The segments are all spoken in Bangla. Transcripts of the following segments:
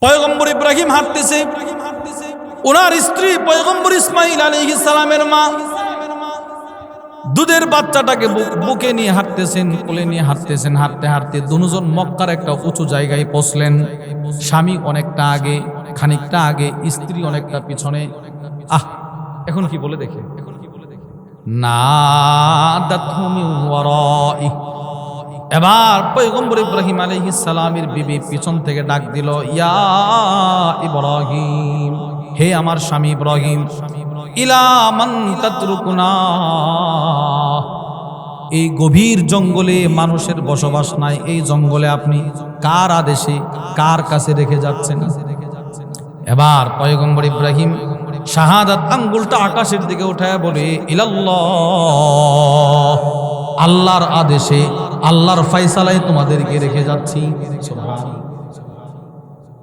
পয়গম্বর ইব্রাহিম হাঁটতেছে, ওনার স্ত্রী পয়গম্বর ইসমাইল আলাইহিস সালামের মা দুধের বাচ্চাটাকে বুকে নিয়ে হাঁটতেছেন, কোলে নিয়ে হাঁটতেছেন। হাঁটতে হাঁটতে দুজন মক্কার একটা উঁচু জায়গায় পৌঁছলেন। স্বামী অনেকটা আগে, খানিকটা আগে, স্ত্রী অনেকটা পিছনে। এখন কি বলে দেখে, নাদাতহু মিন ওয়ারাই। এবার পয়গম্বর ইব্রাহিম আলাইহিস সালামের বিবি পিছন থেকে ডাক দিল, ইয়া ইব্রাহিম, হে আমার স্বামী ইব্রাহিম, ইলা মান তাতরুকুনা। এই গভীর জঙ্গলে মানুষের বসবাস নাই, এই জঙ্গলে আপনি কার আদেশে কার কাছে রেখে যাচ্ছেন? এবার পয়গম্বর ইব্রাহিম শাহাদাত আঙ্গুলটা আকাশের দিকে উঠায় বলে, ইলাল্লাহ, আল্লাহর আদেশে, আল্লাহর ফায়সালায় তোমাদেরকে রেখে যাচ্ছি।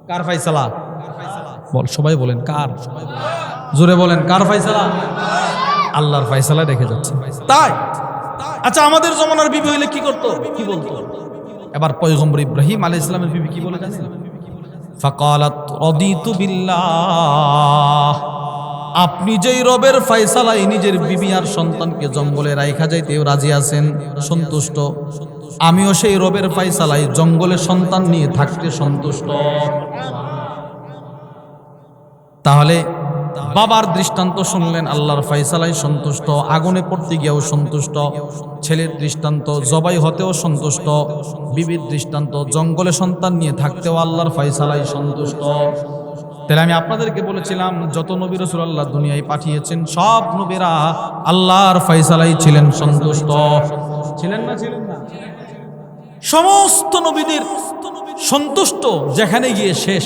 কার ফায়সালা? বল, সবাই বলেন কার, জোরে বলেন কার ফায়সালা? আল্লাহর ফায়সালায় রেখে যাচ্ছে। তাই আচ্ছা, আমাদের জমানার বিবি হইলে কি করতো, কি বলতো? এবার পয়গম্বর ইব্রাহিম আলাইহিস সালামের বিবি কি বলে জানেন? ফাকালাত রাদিতু বিল্লাহ। আপনি যেই রবের ফায়সালায় নিজের বিবি আর সন্তানকে জঙ্গলে রাইখা যাইতেও রাজি আছেন, সন্তুষ্ট, আমিও সেই রবের ফায়সালায় জঙ্গলে সন্তান নিয়ে থাকতে সন্তুষ্ট। তাহলে বাবার দৃষ্টান্ত শুনলেন, আল্লাহর ফায়সালায় সন্তুষ্ট, আগুনে পড়তে গিয়েও সন্তুষ্ট। ছেলের দৃষ্টান্ত জবাই হতেও সন্তুষ্ট। বিবির দৃষ্টান্ত জঙ্গলে সন্তান নিয়ে থাকতেও আল্লাহর ফায়সালায় সন্তুষ্ট। তাহলে আমি আপনাদেরকে বলেছিলাম, যত নবী রাসূল আল্লাহ দুনিয়ায় পাঠিয়েছেন সব নবীরা আল্লাহর ফায়সালায় ছিলেন সন্তুষ্ট। ছিলেন না? ছিলেন না? সমস্ত নবীদের সন্তুষ্ট যেখানে গিয়ে শেষ,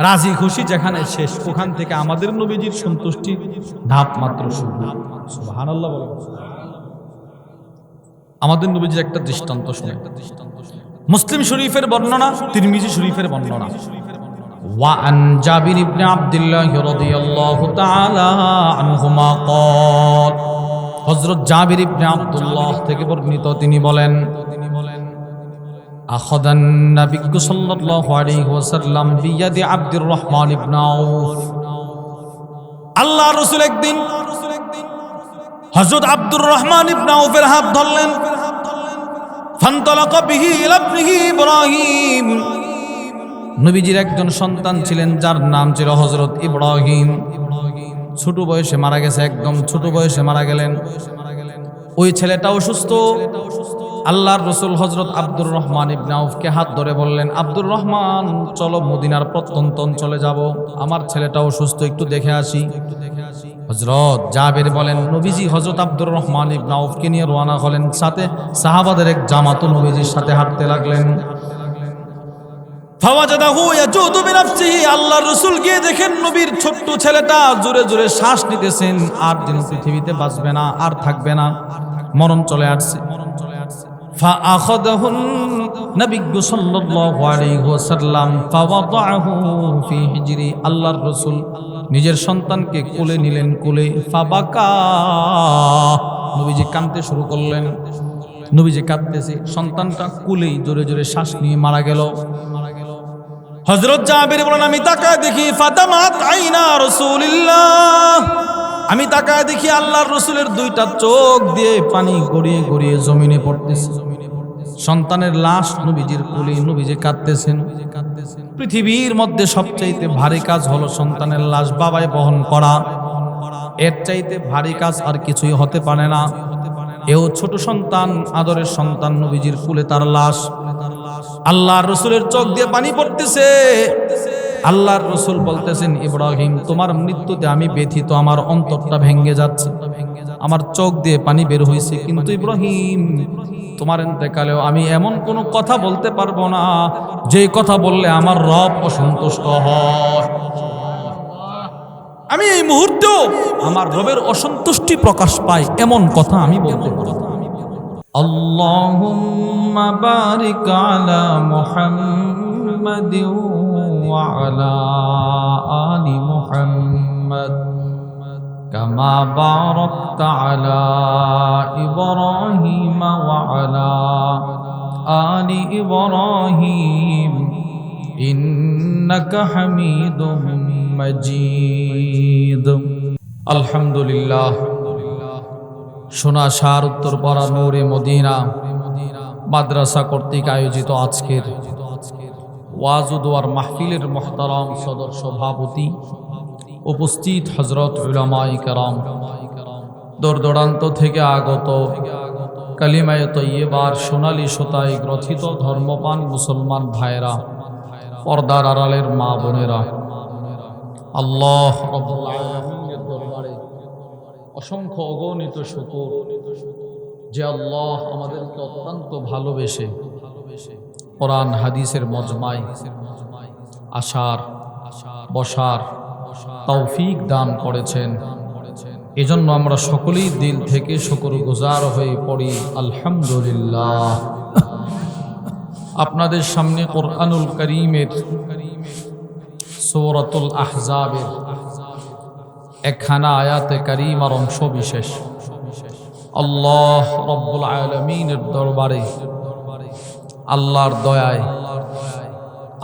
রাজি খুশি যেখানে শেষ, ওখান থেকে আমাদের নবীজির সন্তুষ্টি ধাপ মাত্র শুরু। সুবহানাল্লাহ বলেন। আমাদের নবীজির একটা দৃষ্টান্ত শুনে, মুসলিম শরীফের বর্ণনা, তিরমিজি শরীফের বর্ণনা। ওয়া আন জাবির ইবনে আব্দুল্লাহ রাদিয়াল্লাহু তাআলা আনহুমা ক্বাল, হযরত জাবির ইবনে আব্দুল্লাহ থেকে বর্ণিত, তিনি বলেন, আখাযান নবিয়্যু সাল্লাল্লাহু আলাইহি ওয়াসাল্লাম বিয়াদি আব্দুর রহমান ইবনে আউফ। আল্লাহর রাসূল একদিন হযরত আব্দুর রহমান ইবনে আউফের হাত ধরলেন। ফান্তালাকা বিহি ইলা ইবনিহি ইব্রাহিম। নবীজির একজন সন্তান ছিলেন যার নাম ছিল হযরত ইব্রাহিম। ছোট বয়সে মারা গেছে, একদম ছোট বয়সে মারা গেলেন। ওই ছেলেটা অসুস্থ। আল্লাহর রাসূল হযরত আব্দুর রহমান ইবনে আউফকে হাত ধরে বললেন, আব্দুর রহমান, চলো মদিনার প্রত্যন্ত অঞ্চলে যাব, আমার ছেলেটা অসুস্থ, একটু দেখে আসি। হযরত জাবের বলেন, নবীজি হযরত আব্দুর রহমান ইবনে আউফকে নিয়ে রওনা হলেন। সাথে সাহাবাদের এক জামাতও নবীজির সাথে হাঁটতে লাগলেন। ফাওয়াজাদাহু ইয়াজুদু বিনাফসিহি। আল্লাহর রাসূল গিয়ে দেখেন নবীর ছোট্ট ছেলেটা জোরে জোরে শ্বাস নিতেছেন, আর দিন পৃথিবীতে বাঁচবে না, আর থাকবে না, মরণ চলে আসছে। ফাআখাযাহু নবিয়্যু সাল্লাল্লাহু আলাইহি ওয়াসাল্লাম ফাওয়াদাহু ফি হিজরি। আল্লাহর রাসূল নিজের সন্তানকে কোলে নিলেন, কোলে। ফাবাকা, নবীজি কাঁদতে শুরু করলেন। নবীজি কাঁদতেছে, সন্তানটা কোলেই জোরে জোরে শ্বাস নিয়ে মারা গেল। হযরত জাবির বলেন, আমি তাকায় দেখি ফাতামাত আইনা রাসূলিল্লাহ। আমি তাকায় দেখি আল্লাহর রাসূলের দুইটা চোখ দিয়ে পানি গড়িয়ে গড়িয়ে জমিনে পড়তেছে। সন্তানের লাশ নবীজির কোলে, নবীজি কাঁদতেছেন। পৃথিবীর মধ্যে সবচাইতে ভারী কাজ হলো সন্তানের লাশ বাবায় বহন করা। এর চাইতে ভারী কাজ আর কিছুই হতে পারে না। এও ছোট সন্তান, আদরের সন্তান, নবীজির কোলে তার লাশ। আল্লাহর রাসূলের চোখ দিয়ে পানি পড়তেছে। আল্লাহর রাসূল বলতেছেন, ইব্রাহিম, তোমার মৃত্যুতে আমি ব্যথিত, আমার অন্তরটা ভেঙে যাচ্ছে, আমার চোখ দিয়ে পানি বের হয়েছে, কিন্তু ইব্রাহিম, তোমার ইন্তেকালেও আমি এমন কোনো কথা বলতে পারবো না যে কথা বললে আমার রব অসন্তুষ্ট হয়। আমি এই মুহূর্তেও আমার রবের অসন্তুষ্টি প্রকাশ পাই এমন কথা আমি বলতে পারবো। আল্লাহুম্মা বারিক আলা মুহাম্মাদিন ওয়া আলা আলি মুহাম্মাদ কামা বারাকতা আলা ইব্রাহিম ওয়া আলা আলি ইব্রাহিম إنك حميد مجيد আলহামদুলিল্লাহ। সোনা সার উত্তরপাড়া নূরে মদিনা মাদ্রাসা কর্তৃক আয়োজিত আজকের ওয়াজ ও দোয়ার মাহফিলের মুহতারাম সদর সভাপতি, উপস্থিত হযরত উলামায়ে কেরাম, দূর দূরান্ত থেকে আগত কালিমায়ে তয়্যিবার সোনালী সুতায় গ্রথিত ধর্মপান মুসলমান ভাইরা, পর্দার আড়ালের মা বোনেরা, আল্লাহ রাব্বুল আলামিনের দরবারে অসংখ্য অগণিত শুকর যে আল্লাহ আমাদেরকে অত্যন্ত ভালোবেসে কোরআন হাদিসের মজমায় আসার বসার তৌফিক দান করেছেন। এজন্য আমরা সকলেই দিল থেকে শুকরগুজার হয়ে পড়ি আলহামদুলিল্লাহ। আপনাদের সামনে কোরআনুল কারীমের সূরাতুল আহজাবের একখানা আয়াতে কারীমার অংশ বিশেষ আল্লাহ রাব্বুল আলামিনের দরবারে আল্লাহর দয়ায়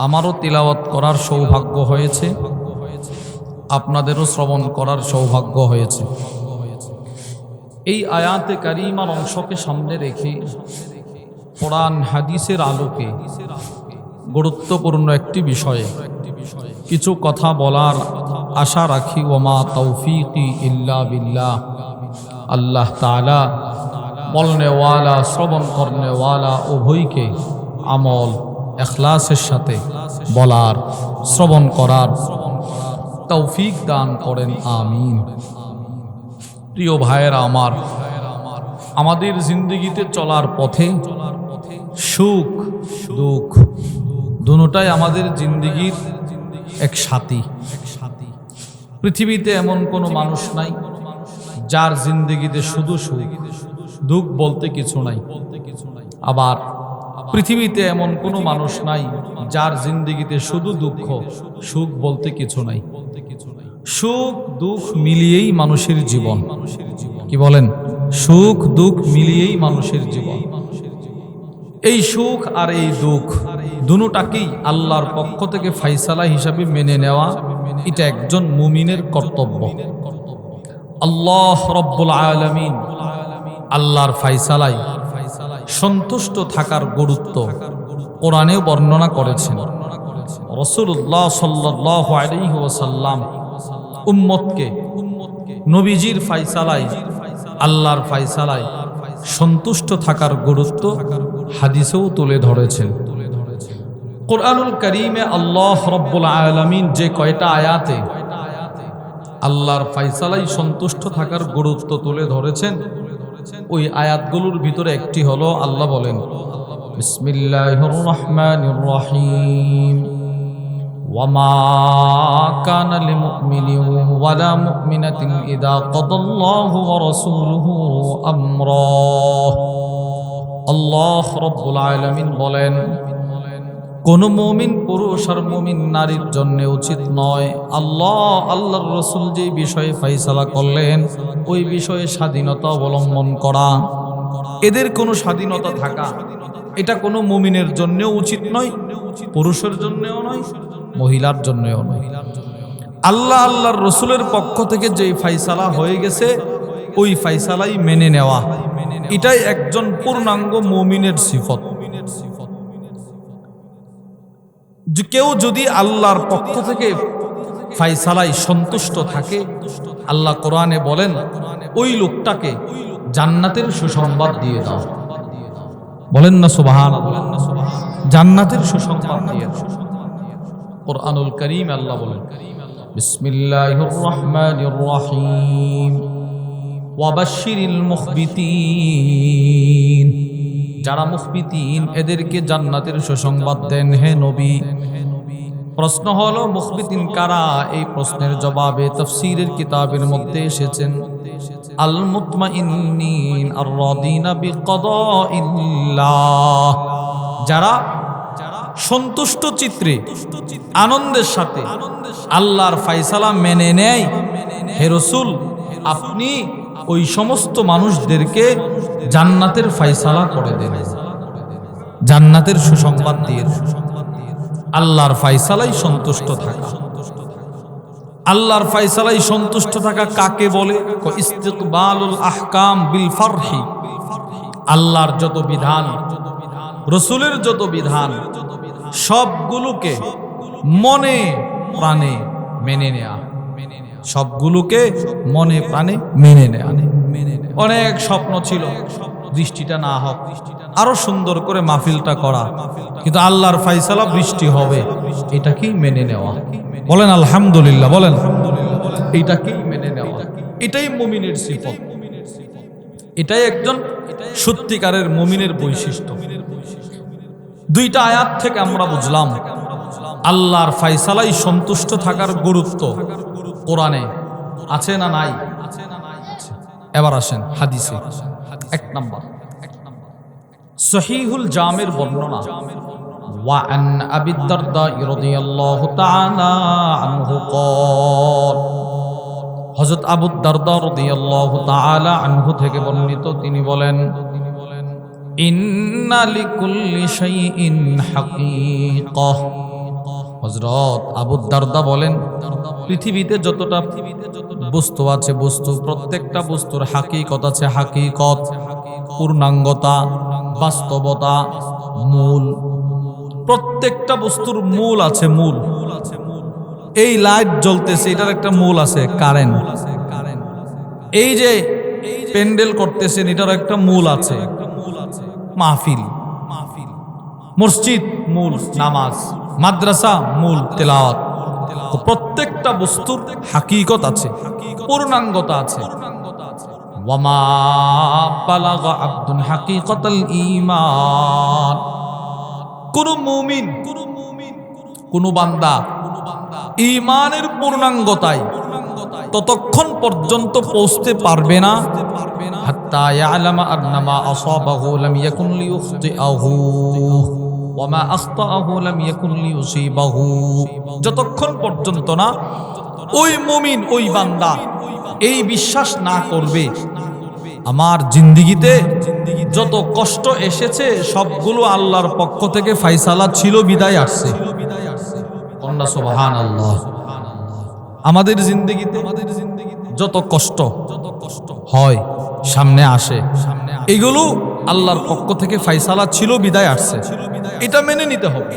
আমারও তিলাওয়াত করার সৌভাগ্য হয়েছে, আপনাদেরও শ্রবণ করার সৌভাগ্য হয়েছে। এই আয়াতে কারীমার অংশকে সামনে রেখে কোরআন হাদিসের আলোকে গুরুত্বপূর্ণ একটি বিষয়ে কিছু কথা বলার আশা রাখি। ওমা তৌফিকি ইল্লা বিল্লাহ। আল্লাহ তাআলা বলনেওয়ালা শ্রবণ করনেওয়ালা উভয়কে আমল ইখলাসের সাথে বলার শ্রবণ করার তৌফিক দান করেন, আমিন। প্রিয় ভাইয়েরা আমার, আমাদের জিন্দেগিতে চলার পথে সুখ দুঃখ দুটোটাই আমাদের জিন্দেগির এক সাথী। পৃথিবীতে এমন কোনো মানুষ নাই যার জিন্দেগিতে শুধু সুখ, দুঃখ বলতে কিছু নাই। আবার পৃথিবীতে এমন কোনো মানুষ নাই যার জিন্দেগিতে শুধু দুঃখ, সুখ বলতে কিছু নাই। সুখ দুঃখ মিলিয়েই মানুষের জীবন। কি বলেন? সুখ দুঃখ মিলিয়েই মানুষের জীবন। এই সুখ আর এই দুঃখ দুটোটাকেই আল্লাহর পক্ষ থেকে ফায়সালা হিসাবে মেনে নেওয়া, এটা একজন মুমিনের কর্তব্য। আল্লাহ রাব্বুল আলামিন আল্লাহর ফায়সালায় সন্তুষ্ট থাকার গুরুত্ব কোরআনেও বর্ণনা করেছেন। রাসূলুল্লাহ সাল্লাল্লাহু আলাইহি ওয়াসাল্লাম উম্মতকে নবীজির ফায়সালায়, আল্লাহর ফায়সালায় সন্তুষ্ট থাকার গুরুত্ব হাদিসেও তুলে ধরেছেন। কোরআনুল কারীমে আল্লাহ রাব্বুল আলামিন যে কয়টা আয়াতে আল্লাহর ফায়সালায় সন্তুষ্ট থাকার গুরুত্ব তুলে ধরেছেন, ওই আয়াতগুলোর ভিতরে একটি হলো আল্লাহ বলেন, বিসমিল্লাহির রহমানির রহিম, ওয়ামা কানা লিমুমিনিন ওয়ালা মুমিনাতিন ইযা কাদাল্লাহু ওয়া রাসূলুহু আমরা। আল্লাহ রাব্বুল আলামিন বলেন, কোন মুমিন পুরুষ আর মুমিন নারীর জন্য উচিত নয় আল্লাহর রাসূল যে বিষয়ে ফয়সালা করলেন ওই বিষয়ে স্বাধীনতা অবলম্বন করা। এদের কোনো স্বাধীনতা থাকা এটা কোনো মুমিনের জন্যও উচিত নয়, পুরুষের জন্যও নয়, মহিলার জন্যও নয়। আল্লাহর রাসূলের পক্ষ থেকে যে ফয়সালা হয়ে গেছে ওই ফয়সালাই মেনে নেওয়া, এটাই একজন পূর্ণাঙ্গ মুমিনের সিফত। কেউ যদি আল্লাহর পক্ষ থেকে ফায়সালায় সন্তুষ্ট থাকে, আল্লাহ কোরআনে বলেন ওই লোকটাকে জান্নাতের সুসংবাদ দিয়ে দাও। বলেন না সুবহানাল্লাহ। জান্নাতের সুসংবাদ দিয়ে দাও। কোরআনুল কারীম আল্লাহ বলেন, বিসমিল্লাহির রহমানির রহিম, ওয়াবাশশিরিল মুখবিতিন। যারা মুখবিতিন এদেরকে জান্নাতের সুসংবাদ দেন হে নবী। প্রশ্ন হলো মুখবিতিন কারা? এই প্রশ্নের জবাবে তাফসীরের কিতাবের মধ্যে এসেছেন আল মুতমাইন্নিন আর রাদিনা বিকদাইল্লাহ, যারা সন্তুষ্ট চিত্রে আনন্দের সাথে আল্লাহর ফয়সালা মেনে নেয়। হে রাসূল, আপনি ওই সমস্ত মানুষদেরকে জান্নাতের ফয়সালা করে দেন, জান্নাতের সুসংবাদ দিয়ে দেন। আল্লাহর ফায়সালাই সন্তুষ্ট থাকা। আল্লাহর ফায়সালাই সন্তুষ্ট থাকা কাকে বলে? ইস্তিকবালুল আহকাম বিল ফারহি। আল্লাহর যত বিধান, রাসূলের যত বিধান, সবগুলোকে মনে প্রাণে মেনে নেয়া, সবগুলোকে মনে প্রাণে মেনে নেয়া। অনেক স্বপ্ন ছিল বৃষ্টিটা না হোক, আরো সুন্দর করে মাহফিলটা করা, কিন্তু আল্লাহর ফায়সালা বৃষ্টি হবে, এটাকেই মেনে নেওয়া। বলেন আলহামদুলিল্লাহ, বলেন এটাকেই মেনে নেওয়া। এটাই মুমিনের সিফত, এটাই একজন সত্যিকারের মুমিনের বৈশিষ্ট্য। দুইটা আয়াত থেকে আমরা বুঝলাম আল্লাহর ফায়সালাই সন্তুষ্ট থাকার গুরুত্ব কোরআনে আছে না নাই? এবার আসেন হাদিসে। এক নাম্বার সহিহুল জামের বর্ণনা, وعن أبي الدرداء رضي الله تعالى عنه قال, হযরত আবু দারদা রাদিয়াল্লাহু তাআলা আনহু থেকে বর্ণিত, তিনি বলেন, ইন্না লিকুল্লি শাইইন হাকীকা। হযরত আবু দারদা বলেন, পৃথিবীতে যতটা বস্তু আছে, বস্তু প্রত্যেকটা বস্তুর হাকিকত আছে, হাকিকত পূর্ণাঙ্গতা, বাস্তবতা, মূল। প্রত্যেকটা বস্তুর মূল আছে, মূল। এই লাইট জ্বলতেছে, এটার একটা মূল আছে, কারেন্ট। এই যে প্যান্ডেল করতেছেন, এটার একটা মূল আছে, মাহফিল। মসজিদ মূল নামাজ, মাদ্রাসা মূল তেলাওয়াত। প্রত্যেকটা বস্তুর হাকিকত আছে, পূর্ণাঙ্গতা আছে। ওয়ামা বালাগা আব্দুন হাকিকাতাল ঈমান। কোন মুমিন, কোন বান্দা ঈমানের পূর্ণাঙ্গতায় ততক্ষণ পর্যন্ত পৌঁছতে পারবে না হাত্তা ইয়ালামা আন্নামা আসাবাহু লাম ইয়াকুন লিয়ুখতিআহু ওয়া মা আখতাআহু লাম ইয়াকুন লিয়ুসিবাহু। যতক্ষণ পর্যন্ত না ওই মুমিন, ওই বান্দা এই বিশ্বাস না করবে আমার জিন্দেগিতে যত কষ্ট এসেছে সবগুলো আল্লাহর পক্ষ থেকে ফায়সালা ছিল, বিদায় আসছে। কন্যা সুবহানাল্লাহ। আমাদের জিন্দেগিতে যত কষ্ট হয়, সামনে আসে, এগুলো আল্লাহর পক্ষ থেকে ফায়সালা ছিল, বিদায় আসছে। এটা মেনে নিতে হবে।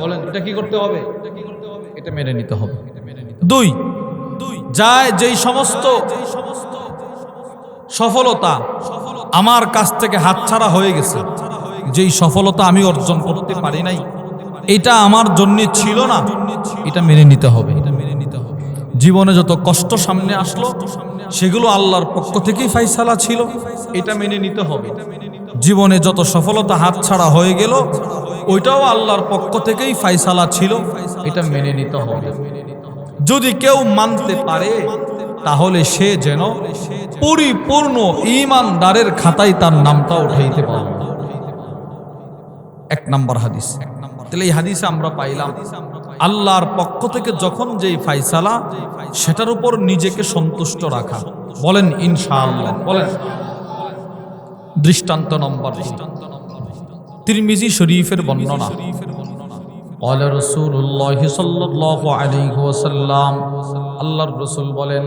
বলেন এটা কি করতে হবে? এটা মেনে নিতে হবে। দুই, যায় যেই সমস্ত সফলতা আমার কাছ থেকে হাতছাড়া হয়ে গেছে, যেই সফলতা আমি অর্জন করতে পারি নাই, এটা আমার জন্য ছিল না, এটা মেনে নিতে হবে। জীবনে যত কষ্ট সামনে আসলো সেগুলো আল্লাহর পক্ষ থেকেই ফায়সালা ছিল, এটা মেনে নিতে হবে। জীবনে যত সফলতা হাতছাড়া হয়ে গেল ওইটাও আল্লাহর পক্ষ থেকেই ফায়সালা ছিল, এটা মেনে নিতে হবে। যদি কেউ মানতে পারে তাহলে সে যেন পরিপূর্ণ ঈমানদারের খাতায় তার নামটা উঠাইতে পারে। এক নাম্বার হাদিস। তাহলে এই হাদিসে আমরা পাইলাম আল্লাহর পক্ষ থেকে যখন যেই ফায়সালা, সেটার উপর নিজেকে সন্তুষ্ট রাখা। বলেন ইনশাআল্লাহ, বলেন। দৃষ্টান্ত নম্বর তিরমিজি শরীফের বর্ণনা, قال رسول الله صلى الله عليه وسلم, আল্লাহর রাসূল বলেন,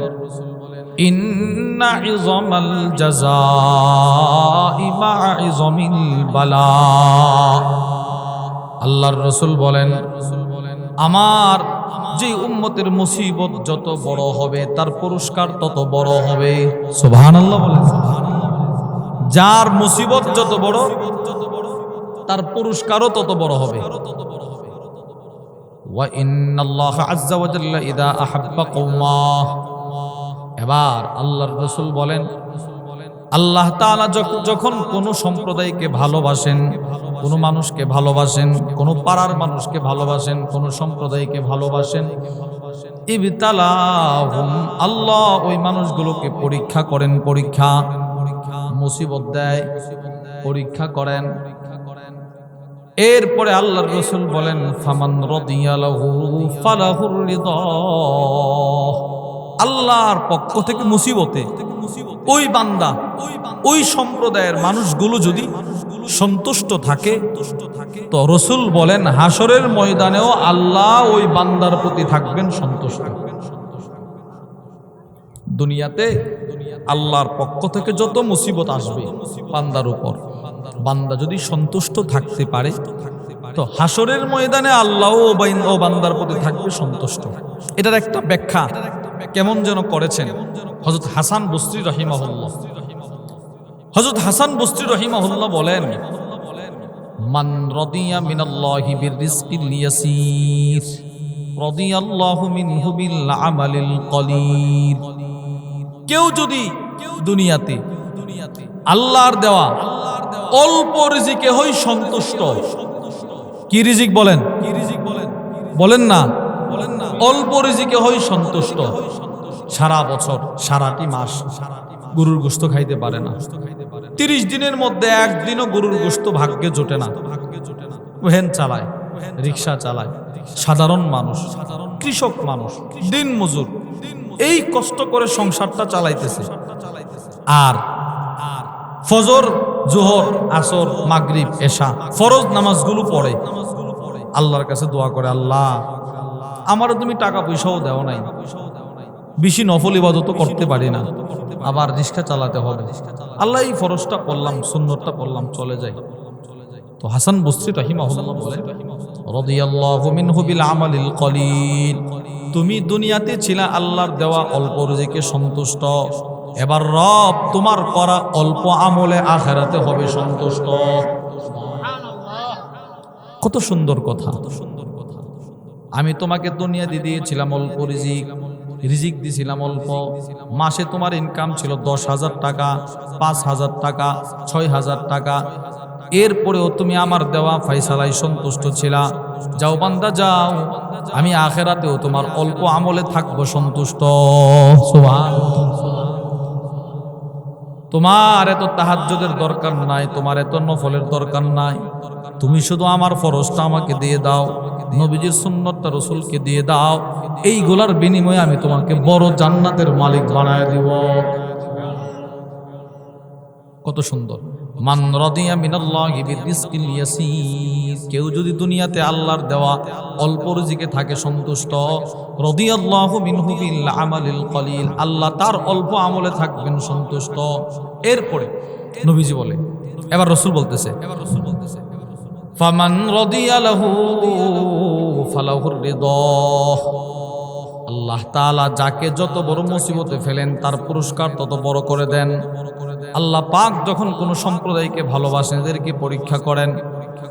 إن عظم الجزاء مع عظم البلاء। আল্লাহর রাসূল বলেন, আমার যে উম্মতের মুসিবত যত বড় হবে তার পুরস্কার তত বড় হবে। সুবহানাল্লাহ বলেন। যার মুসিবত যত বড় তার পুরস্কারও তত বড় হবে। ওয়া ইন্নাল্লাহা আযজা ওয়া জাল্লা ইযা আহাব্বা কওমা। এবার আল্লাহর রাসূল বলেন, আল্লাহ তাআলা যখন কোন সম্প্রদায়কে ভালোবাসেন, কোন মানুষকে ভালোবাসেন, কোন পাড়ার মানুষকে ভালোবাসেন, কোন সম্প্রদায়কে ভালোবাসেন, ইবতালাহুম, আল্লাহ ওই মানুষগুলোকে পরীক্ষা করেন, পরীক্ষা, মুসিবত দেয়, পরীক্ষা করেন। এরপরে আল্লাহর রাসূল বলেন, ফামান রাদিয়া লাহু ফালাহুর রিদা। আল্লাহর পক্ষ থেকে মুসিবতে ওই বান্দা, ওই সম্প্রদায়ের মানুষগুলো যদি সন্তুষ্ট থাকে, তো রসুল বলেন হাসরের ময়দানেও আল্লাহ ওই বান্দার প্রতি থাকবেন সন্তুষ্ট। দুনিয়াতে আল্লাহর পক্ষ থেকে যত মুসিবত আসবে বান্দার উপর, বান্দা যদি সন্তুষ্ট থাকতে পারে তো হাসরের ময়দানে আল্লাহ ও বান্দার প্রতি থাকবে সন্তুষ্ট। এটার একটা ব্যাখ্যা কেমন যেন করেছেন হযরত হাসান বসরি রাহিমাহুল্লাহ। হযরত হাসান বসরি রাহিমাহুল্লাহ বলেন, মান রাদিয়া মিনাল্লাহি বিররিজকিল ইয়াসির রাদিয়াল্লাহু মিনহু বিল আমালিল কলিল। কেউ যদি দুনিয়াতে আল্লাহর দেওয়া অল্প রিজিকে হই সন্তুষ্ট, কি রিজিক বলেন, বলেন না, অল্প রিজিকে হই সন্তুষ্ট, সারা বছর সারাটি মাস গরুর গোশত খাইতে পারে না, 30 দিনের মধ্যে একদিনও গরুর গোশত ভাগ্যে জোটে না, ভ্যান চালায়, রিক্সা চালায়, সাধারণ মানুষ, কৃষক মানুষ, দিন মজুর, এই কষ্ট করে সংসারটা চালাইতেছে, আর ফজর জোহর আসর মাগরিব এশা ফরজ নামাজগুলো পড়ে, আল্লাহর কাছে দোয়া করে, আল্লাহ আমারও তুমি টাকা পয়সাও দেও নাই, বেশি নফল ইবাদতও করতে পারি না, আবার রিক্সা চালাতে হবে, আল্লাহ এই ফরজটা পড়লাম সুন্নতটা পড়লাম চলে যাই। তো হাসান বসরি রাহিমাহুল্লাহ বলেন, রাদিয়াল্লাহু মিনহু বিল আমালিল কলিল, তুমি দুনিয়াতে ছিলা আল্লাহর দেওয়া অল্প রিজিকে সন্তুষ্ট, এবার রব তোমার করা অল্প আমলে আখিরাতে হবে সন্তুষ্ট। কত সুন্দর কথা। আমি তোমাকে দুনিয়া দিয়ে দিয়েছিলাম অল্প রিজিক দিয়েছিলাম অল্প, মাসে তোমার ইনকাম ছিল 10,000 টাকা, 5,000 টাকা, 6,000 টাকা, এরপরেও তুমি আমার দেওয়া ফায়সালায় সন্তুষ্ট ছিলা। যাও বান্দা যাও, আমি আখিরাতেও তোমার অল্প আমলে থাকবো সন্তুষ্ট। সুবহানাল্লাহ। তোমার এত তাহাজ্জুদের দরকার নাই, তোমার এত নফলের দরকার নাই, তুমি শুধু আমার ফরজটা আমাকে দিয়ে দাও, নবীজির সুন্নতটা রাসূলকে দিয়ে দাও, এইগুলার বিনিময়ে আমি তোমাকে বড় জান্নাতের মালিক বানায় দিব। কত সুন্দর। মান রাদিয়া মিনাল্লাহি বিররিজকিল ইয়াসির, কেউ যদি দুনিয়াতে আল্লাহর দেওয়া অল্প রিজিকে থাকে সন্তুষ্ট, রাদিয়াল্লাহু মিনহু বিল আমালিল কলিল, আল্লাহ তার অল্প আমলে থাকবেন সন্তুষ্ট। এরপরে নবীজি বলে, এবার রাসূল বলতেছে, ফামান রাদিয়া লাহু ফালাহুর রিদা, আল্লাহ তাআলা যাকে যত বড় মুসিবতে ফেলেন তার পুরস্কার তত বড় করে দেন। আল্লাহ পাক যখন কোন সম্প্রদায়কে ভালোবাসেন, এদেরকে পরীক্ষা করেন,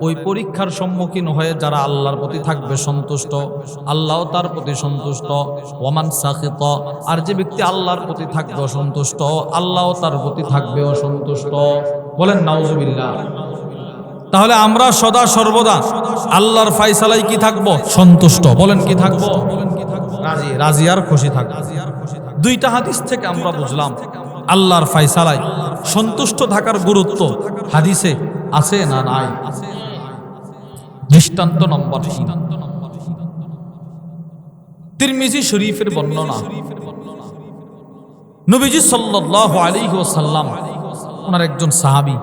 ওই পরীক্ষার সম্মুখীন হয়ে যারা আল্লাহর প্রতি থাকবে সন্তুষ্ট, আল্লাহ তার প্রতি সন্তুষ্ট। ওয়ামান সাখিত, আর যে ব্যক্তি আল্লাহর প্রতি থাকবে অসন্তুষ্ট, আল্লাহ তার প্রতি থাকবে অসন্তুষ্ট। বলেন নাউজুবিল্লাহ। তাহলে আমরা সদা সর্বদা আল্লাহর ফায়সালায় কি থাকবো? সন্তুষ্ট। বলেন কি থাকবো? রাজি, রাজি আর খুশি থাকবো। দুইটা হাদিস থেকে আমরা বুঝলাম আল্লাহর ফায়সালায় সন্তুষ্ট থাকার গুরুত্ব হাদিসে আছে না নাই? দৃষ্টান্ত নম্বর 3, তিরমিজি শরীফের বর্ণনা। নবীজি সাল্লাল্লাহু আলাইহি ওয়াসাল্লাম, ওনার একজন সাহাবী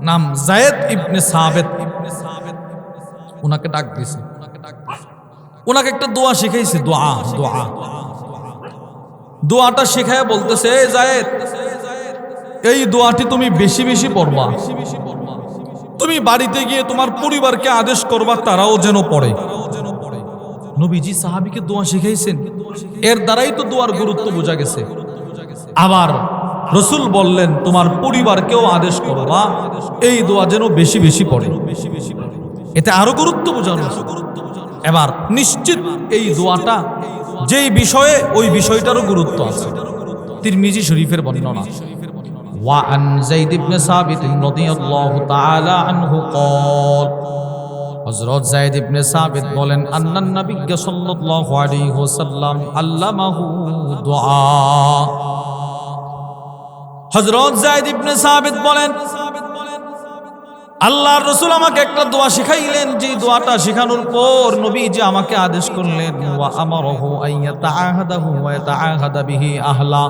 নাম যায়েদ ইবনে সাবিত, ওনাকে ডাক দিয়েছে, ওনাকে একটা দোয়া শিখাইছে, দোয়াটা শিখায় বলতেছে, এই যায়েদ, এই দোয়াটি তুমি বেশি বেশি পড়বা, তুমি বাড়িতে গিয়ে তোমার পরিবারকে আদেশ করবা তারাও যেন পড়ে। নবীজি সাহাবীকে দোয়া শিখাইছেন, এর দ্বারাই তো দোয়ার গুরুত্ব বোঝা গেছে। আবার রাসূল বললেন তোমার পরিবারকেও আদেশ করবা এই দোয়া যেন বেশি বেশি পড়ে, এতে আরো গুরুত্ব বোঝানো। এবার নিশ্চিত এই দোয়াটা যেই বিষয়ে, ওই বিষয়টারও গুরুত্ব আছে। তিরমিজি শরীফের বর্ণনা, ওয়া আন যায়েদ ইবনে সাবিত রাদিয়াল্লাহু তাআলা আনহু قال, হযরত যায়েদ ইবনে সাবিত বলেন, আন্নান নবী সাল্লাল্লাহু আলাইহি ওয়াসাল্লাম আল্লামাহু দুআ। হযরত যায়েদ ইবনে সাবিত বলেন, আল্লাহর রাসূল আমাকে একটা দোয়া শিখাইলেন, যে দোয়াটা শেখানোর পর নবীজি আমাকে আদেশ করলেন, ওয়া আমারহু আইয়াতাআহাদাহু ওয়া ইয়াতাআহাদা বিহি আহলা।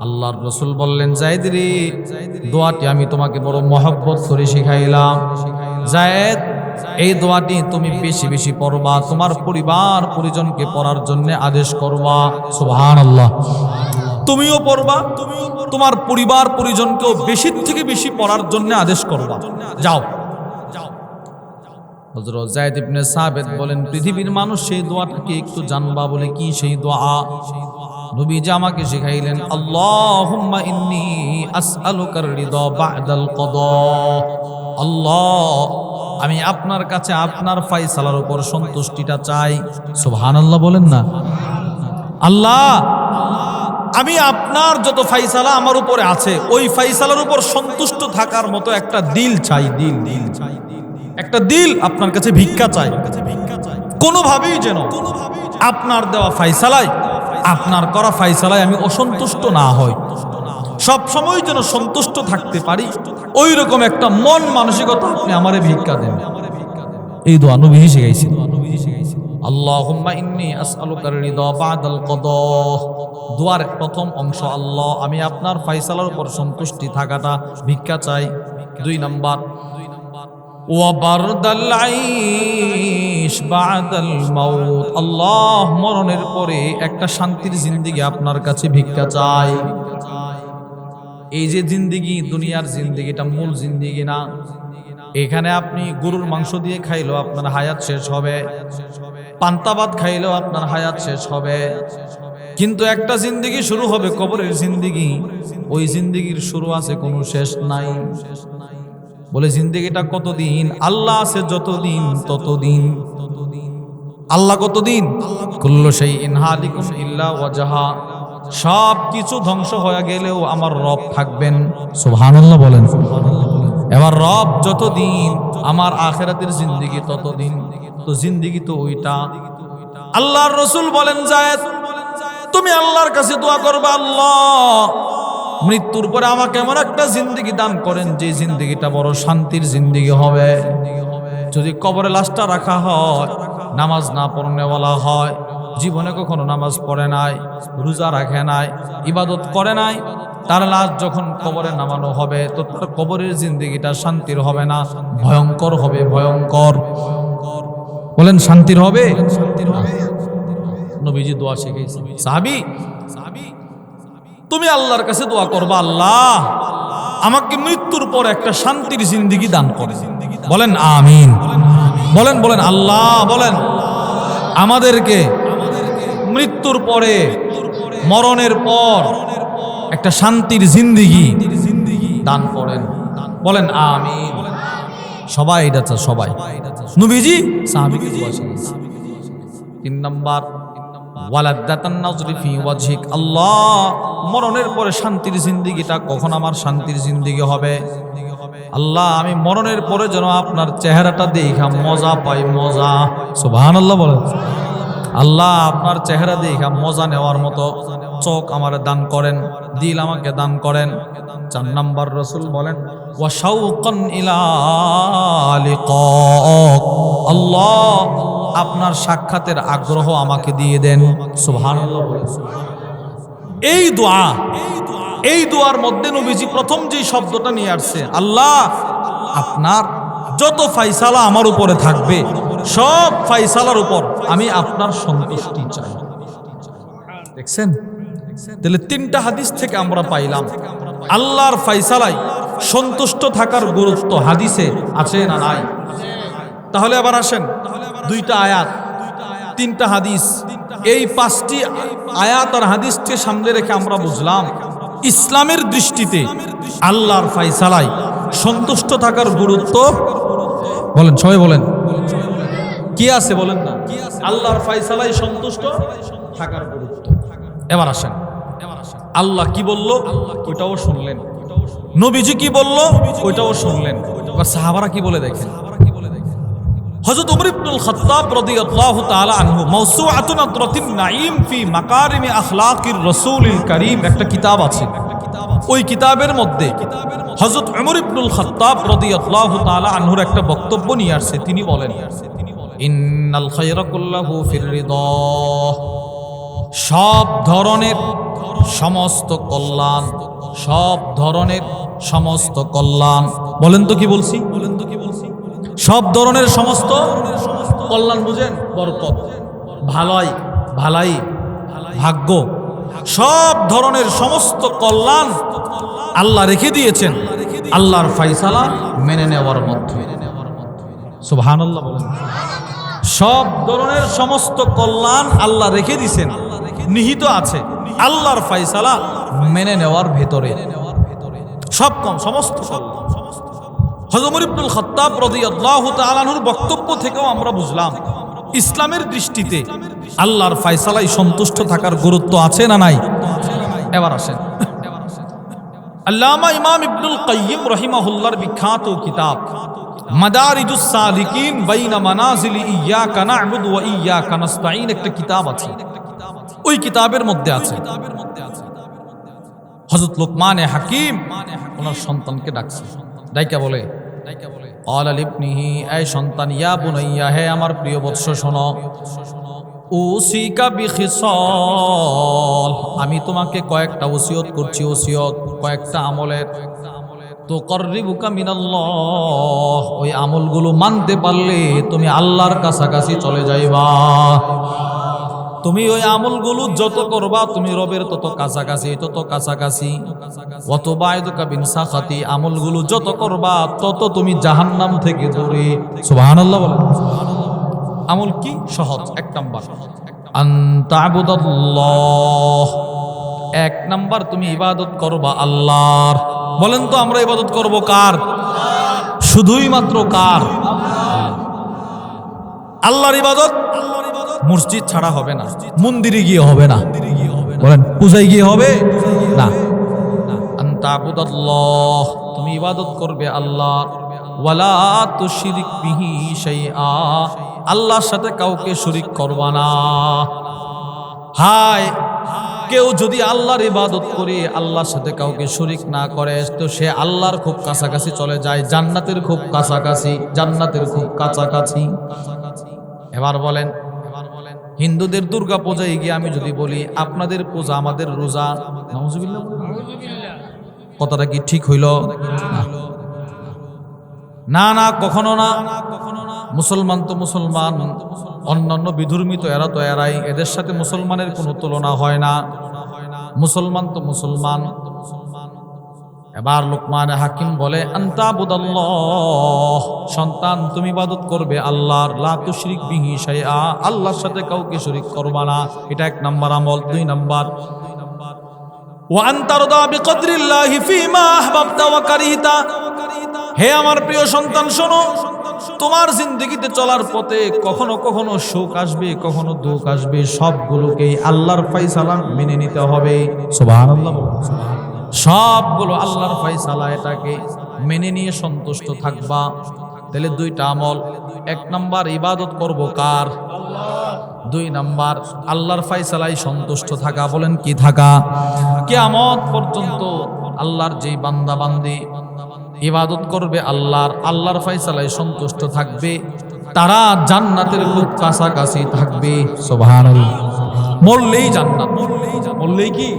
আল্লাহর রাসূল বললেন, যায়েদ রে, দোয়াটি আমি তোমাকে বড় মহব্বত করে শিখাইলাম, যায়েদ এই দোয়াটি তুমি বেশি বেশি পড়বা, তোমার পরিবার পরিজনকে পড়ার জন্য আদেশ করবা। সুবহানাল্লাহ। তুমিও পড়বা, তোমার পরিবার পরিজনকেও বেশি থেকে বেশি পড়ার জন্য আদেশ করবা। যাও। হযরত যায়েদ ইবনে সাবিত বলেন, পৃথিবীর মানুষ সেই দোয়াটাকে একটু জানবা বলে কি সেই দোয়া নবীজি আমাকে শিখাইলেন, আল্লাহুম্মা ইন্নী আসআলুকার রিদা বা'দাল কদা। আল্লাহ, আমি আপনার কাছে আপনার ফয়সালার উপর সন্তুষ্টিটা চাই। সুবহানাল্লাহ বলেন না। আল্লাহ, আমি আপনার যত ফয়সালা আমার উপরে আছে ওই ফয়সালার উপর সন্তুষ্ট থাকার মতো একটা দিল চাই। দিল একটা দিল আপনার কাছে ভিক্ষা চাই। কোনোভাবেই যেন আপনার দেওয়া ফয়সালায়, আপনার করা ফয়সালায় আমি অসন্তুষ্ট না হই, সব সময় যেন সন্তুষ্ট থাকতে পারি, ওই রকম একটা মন মানসিকতা আপনি আমারে ভিক্ষা দেন। এই দোয়া নবীজি শিখাইছেন। আল্লাহুম্মা ইন্নী আসআলুকার রিদা বা'দাল কদা। দোয়ার প্রথম অংশ, আল্লাহ, আমি আপনার ফয়সালার উপর সন্তুষ্টি থাকাটা ভিক্ষা চাই। 2 নাম্বার, ওয়া বারদাল আইশ বা'দাল মাউত। আল্লাহ, মরণের পরে একটা শান্তির জিন্দেগি আপনার কাছে ভিক্ষা চাই। এই যে জিন্দেগি, দুনিয়ার জিন্দেগিটা মূল জিন্দেগি না। এখানে আপনি গরুর মাংস দিয়ে খাইলেও আপনার হায়াত শেষ হবে, পান্তা ভাত খাইলেও আপনার হায়াত শেষ হবে, কিন্তু একটা জিন্দেগি শুরু হবে, কবরের জিন্দেগি। ওই জিন্দেগির শুরু আছে, কোনো শেষ নাই। বলে জিন্দেগিটা কতদিন? আল্লাহ আছে যতদিন ততদিন। আল্লাহ কতদিন? কুল্লু শাইইন হালিকুন ইল্লা ওয়াজহা। সব কিছু ধ্বংস হয়ে গেলেও আমার রব থাকবেন। সুবহানাল্লাহ বলেন। এবার রব যতদিন, আমার আখিরাতের জিন্দেগি ততদিন। তো জিন্দেগি তো ওইটা। আল্লাহর রাসূল বলেন, যায়েদ, তুমি আল্লাহর কাছে দোয়া করবা, আল্লাহ, মৃত্যুর পরে আমাকে এমন একটা জিন্দেগি দান করেন যে জিন্দেগিটা বড় শান্তির জিন্দেগি হবে। যদি কবরে লাশটা রাখা হয়, নামাজ না পড়নেওয়ালা হয়, জীবনে কখনো নামাজ পড়ে নাই, রোজা রাখে নাই, ইবাদত করে নাই, তার লাশ যখন কবরে নামানো হবে তো তার কবরের জিন্দেগিটা শান্তির হবে না, ভয়ঙ্কর হবে। ভয়ঙ্কর বলেন, শান্তির হবে? নবীজি দোয়া শিখাইছেন। সাহাবী, তুমি আল্লাহর কাছে দোয়া করবা, আল্লাহ, আমাকে মৃত্যুর পর একটা শান্তির জিন্দেগি দান করে। বলেন আমিন। বলেন বলেন আল্লাহ, বলেন আমাদেরকে মৃত্যুর পরে, মরণের পর একটা শান্তির জিন্দেগি দান করেন। বলেন আমিন। সবাই এটা চায়, সবাই। নবীজি সাহাবীকে দোয়া শিখিয়েছেন। 3 নাম্বার, ওয়ালাদাতান নাজরি ফি ওয়াজহিক। আল্লাহ, মরণের পরে শান্তির জিন্দেগিটা কখন আমার শান্তির জিন্দেগি হবে? আল্লাহ, আমি মরণের পরে যেন আপনার চেহারাটা দেখা মজা পাই, মজা। সুবহানাল্লাহ বলেন। আল্লাহ, আপনার চেহারা দেখা মজা নেওয়ার মতো চোখ আমারে দান করেন, দিল আমাকে দান করেন। 4 নাম্বার, রাসূল বলেন, ওয়া শাওকান ইলা লিকাক। আল্লাহ, আপনার সাক্ষাতের আগ্রহ আমাকে দিয়ে দেন। সুবহানাল্লাহ বলেন। এই দোয়ার মধ্যে নবীজি প্রথম যে শব্দটা নিয়ে আসছে, আল্লাহ, আপনার যত ফয়সালা আমার উপরে থাকবে সব ফয়সালার উপর আমি আপনার সন্তুষ্টি চাই। দেখছেন? তাহলে 3টা হাদিস থেকে আমরা পাইলাম আল্লাহর ফয়সালায় সন্তুষ্ট থাকার গুরুত্ব হাদিসে আছে না নাই? তাহলে আবার আসেন, 2টা আয়াত, 3টা হাদিস, এই 5টি আয়াত আর হাদিসকে সামনে রেখে আমরা বুঝলাম ইসলামের দৃষ্টিতে আল্লাহর ফয়সালায় সন্তুষ্ট থাকার গুরুত্ব। বলেন, সবাই বলেন, কি আছে বলেন না? আল্লাহর ফয়সালায় সন্তুষ্ট থাকার গুরুত্ব। এবার আসেন, আল্লাহ কি বলল ওইটাও শুনলেন, নবীজি কি বলল ওইটাও শুনলেন। এবার সাহাবারা কি বলে দেখেন। হযরত ওমর ইবনুল খাত্তাব রাদিয়াল্লাহু তাআলা আনহু মাওসুআতুন আতরাতিন নাঈম ফি মাকারিমি আখলাকির রাসূলিল কারীম একটা কিতাব আছে। ওই কিতাবের মধ্যে হযরত ওমর ইবনুল খাত্তাব রাদিয়াল্লাহু তাআলা আনহুর একটা বক্তব্য নিয়ে আসছে। তিনি বলেন, ইন্নাল খায়রা কুল্লাহু ফির রিদা। সব ধরনের সমস্ত কল্যাণ, সব ধরনের সমস্ত কল্যাণ। বলেন তো কি বলছি? সব ধরনের সমস্ত কল্যাণ বুঝেন, বরকত, ভালাই ভালাই, ভাগ্য, সব ধরনের সমস্ত কল্যাণ আল্লাহ রেখে দিয়েছেন আল্লাহর ফায়সালা মেনে নেওয়ার মধ্যে। সুবহানাল্লাহ বলেন। সব ধরনের সমস্ত কল্যাণ আল্লাহ রেখে দিয়েছেন, নিহিত আছে আল্লাহর ফায়সালা মেনে নেওয়ার ভেতরে। সব কম সমস্ত কল্যাণ। হযরত ওমর ইবনুল খাত্তাব রাদিয়াল্লাহু তাআলা আনহুর বক্তব্য থেকেও আমরা বুঝলাম ইসলামের দৃষ্টিতে আল্লাহর ফায়সালায় সন্তুষ্ট থাকার গুরুত্ব আছে না নাই? এবার আসেন, আল্লামা ইমাম ইবনুল কাইয়িম রাহিমাহুল্লাহর বিখ্যাত কিতাব মাদারিজুস সালিকিন বাইনা মানাজিল ইয়াকা না'বুদু ওয়া ইয়াকা নাস্তাঈন একটা কিতাব আছে। ওই কিতাবের মধ্যে আছে হযরত লোকমান হাকিম ওনার সন্তানকে ডাকছে, ডাইকা বলে, ক্বালা লিবনিহি, এই সন্তান, ইয়া বুনাইয়া, হে আমার প্রিয় বৎস শোনো, উসিকা বিখিসাল, আমি তোমাকে কয়েকটা ওসিয়ত করছি, ওসিয়ত কয়েকটা আমলের, তুকাররিবুকা মিনাল্লাহ, ওই আমলগুলো মানতে পারলে তুমি আল্লাহর কাছাকাছি চলে যাইবা। তুমি ওই আমলগুলো যত করবা তুমি রবের তত কাছাকাছি, তত কাছাকাছি। ওয়াত বায়দুকা বিন সাখাতি, আমলগুলো যত করবা তত তুমি জাহান্নাম থেকে দূরে। সুবহানাল্লাহ বলেন। আমল কি? সহজ। এক নাম্বার আনতাবুদাল্লাহ, এক নাম্বার তুমি ইবাদত করবা আল্লাহর। বলেন তো আমরা ইবাদত করব কার? শুধুই মাত্র কার? আল্লাহর ইবাদত মসজিদ ছাড়া হবে না, মন্দিরে গিয়ে হবে না, বলেন পূজায় গিয়ে হবে না। আনতাবুদাল্লাহ, তুমি ইবাদত করবে আল্লাহর। ওয়ালা তুশরিক বিহি শাইআ, আল্লাহর সাথে কাউকে শরীক করবা না। হায়, কেউ যদি আল্লাহর ইবাদত করে আল্লাহর সাথে কাউকে শরীক না করে তো সে আল্লাহর খুব কাছাকাছি চলে যায়, জান্নাতের খুব কাছাকাছি, জান্নাতের খুব কাছাকাছি। এবার বলেন, হিন্দুদের দুর্গা পূজায় গিয়ে আমি যদি বলি আপনাদের পূজা আমাদের রোজা, নাউজুবিল্লাহ, কথাটা কি ঠিক হইল? না না, কখনো না। মুসলমান তো মুসলমান, অন্যান্য বিধর্মী তো এরা তো এরাই, এদের সাথে মুসলমানের কোনো তুলনা হয় না। মুসলমান তো মুসলমান। এবার লোকমান হাকিম বলে, আনতাবুদাল্লাহ, সন্তান তুমি ইবাদত করবে আল্লাহর, লা তুশরিক বিহি শাইআ, আল্লাহর সাথে কাউকে শরীক করবা না। এটা এক নাম্বার আমল। দুই নাম্বার, ওয়া আনতারদা বিকদরিল্লাহি ফীমা আহবাবতা ওয়া কারিহতা, হে আমার প্রিয় সন্তান শোনো, তোমার জিন্দেগিতে চলার পথে কখনো কখনো সুখ আসবে, কখনো দুঃখ আসবে, সবগুলোকে আল্লাহর ফায়সালা মেনে নিতে হবে। সুবহানাল্লাহ, সবগুলো আল্লাহর ফায়সালা, এটাকে মেনে নিয়ে সন্তুষ্ট থাকবা। তাহলে দুইটা আমল, এক নাম্বার ইবাদত করব কার? দুই নাম্বার আল্লাহর ফায়সালায় সন্তুষ্ট থাকা। বলেন কি থাকা? কিয়ামত পর্যন্ত আল্লাহর যেই বান্দা বান্দি ইবাদত করবে আল্লাহর, আল্লাহর ফায়সালায় সন্তুষ্ট থাকবে, তারা জান্নাতের খুব কাছাকাছি থাকবে। সুবহানাল্লাহ। মরলেই জান্নাত, মরলেই কি?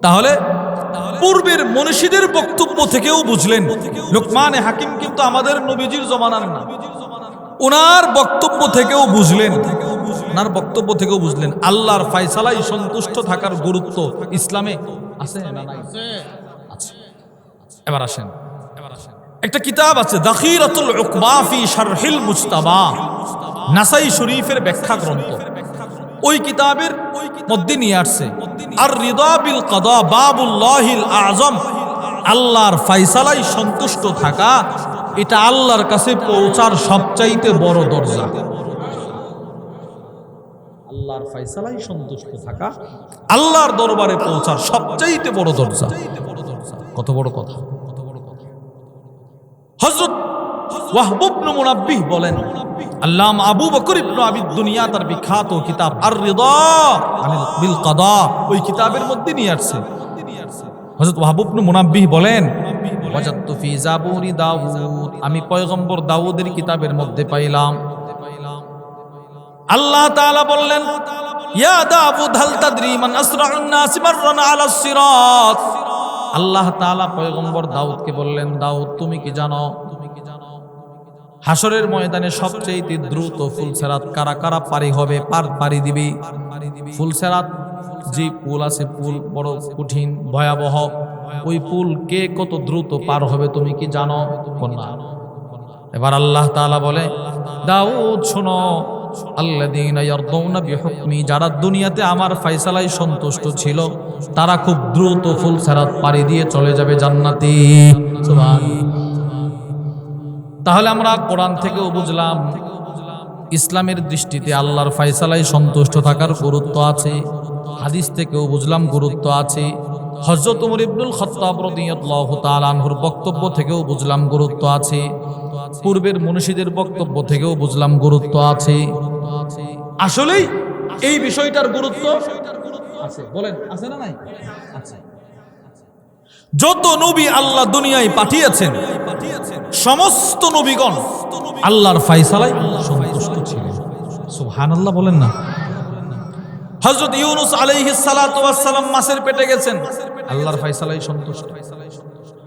তাহলে পূর্বের মনীষীদের বক্তব্য থেকেও বুঝলেন লোকমান হাকিম কিন্তু আমাদের নবীজির জমানার না, ওনার বক্তব্য থেকেও বুঝলেন, ওনার বক্তব্য থেকেও বুঝলেন আল্লাহর ফায়সালায় সন্তুষ্ট থাকার গুরুত্ব ইসলামে আছে না নাই? আছে। এবার আসেন, একটা কিতাব আছে দাখিরাতুল উকবা ফি শারহিল মুজতাবা, নাসাই শরীফের ব্যাখ্যা গ্রন্থ। ওই কিতাবের মধ্যে নিয়ে আসছে আর রিদা বিল কাদা বাবুল্লাহিল আযম, আল্লাহর ফায়সালায় সন্তুষ্ট থাকা এটা আল্লাহর কাছে পৌঁছার সবচাইতে বড় দরজা। আল্লাহর ফায়সালায় সন্তুষ্ট থাকা আল্লাহর দরবারে পৌঁছার সবচাইতে বড় দরজা। কত বড় কথা! হযরত ওয়াহব ইবনে মুনাব্বিহ বলেন, আল্লামা আবু বকর ইবনে আবি দুনিয়া তার বিখ্যাত কিতাব আর রিদা বিল কাদা, ওই কিতাবের মধ্যে নিয়ে আসছে। হযরত ওয়াহব ইবনে মুনাব্বিহ বলেন, ওয়াজাদতু ফি জাবুরি দাউদ, আমি পয়গম্বর দাউদের কিতাবের মধ্যে পাইলাম আল্লাহ তাআলা বললেন, ইয়া দাউদ হাল তাদরি মান আসরাউন নাস মাররান আলাস সিরাত। আল্লাহ তাআলা পয়গম্বর দাউদকে বললেন, দাউদ তুমি কি জানো হাসরের ময়দানে সবচেয়ে দ্রুত ফুলসেরাত কারা কারা পারি দিবে? ফুলসেরাত যে পুল আছে, পুল বড় কঠিন ভয়াবহ, ওই পুল কে কত দ্রুত পার হবে তুমি কি জানো? না। এবার আল্লাহ তাআলা বলে, দাউদ শোনো, আল্লাযীনা ইয়ারদুনা বিহুকমি, যারা দুনিয়াতে আমার ফয়সালায় সন্তুষ্ট ছিল তারা খুব দ্রুত ফুলসেরাত পাড়ি দিয়ে চলে যাবে জান্নাতে। সুবহানাল্লাহ। তাহলে আমরা কোরআন থেকেও বুঝলাম ইসলামের দৃষ্টিতে আল্লাহর ফয়সালায় সন্তুষ্ট থাকার গুরুত্ব আছে। হাদিস থেকেও বুঝলাম গুরুত্ব আছে। হযরত ওমর ইবনুল খাত্তাব রাদিয়াল্লাহু তাআলা আনহুর বক্তব্য থেকেও বুঝলাম গুরুত্ব আছে। পূর্বের মুনশিদের বক্তব্য থেকেও বুঝলাম গুরুত্ব আছে। আসলেই এই বিষয়টার গুরুত্ব আছে, বলেন আছে না নাই? আছে। যত নবী আল্লাহ দুনিয়ায় পাঠিয়েছেন সমস্ত নবীগণ আল্লাহর ফয়সালায় সন্তুষ্ট ছিলেন। সুবহানাল্লাহ বলেন না। হযরত ইউনূস আলাইহিস সালাতু ওয়াস সালাম মাছের পেটে গেছেন, আল্লাহর ফয়সালায় সন্তুষ্ট।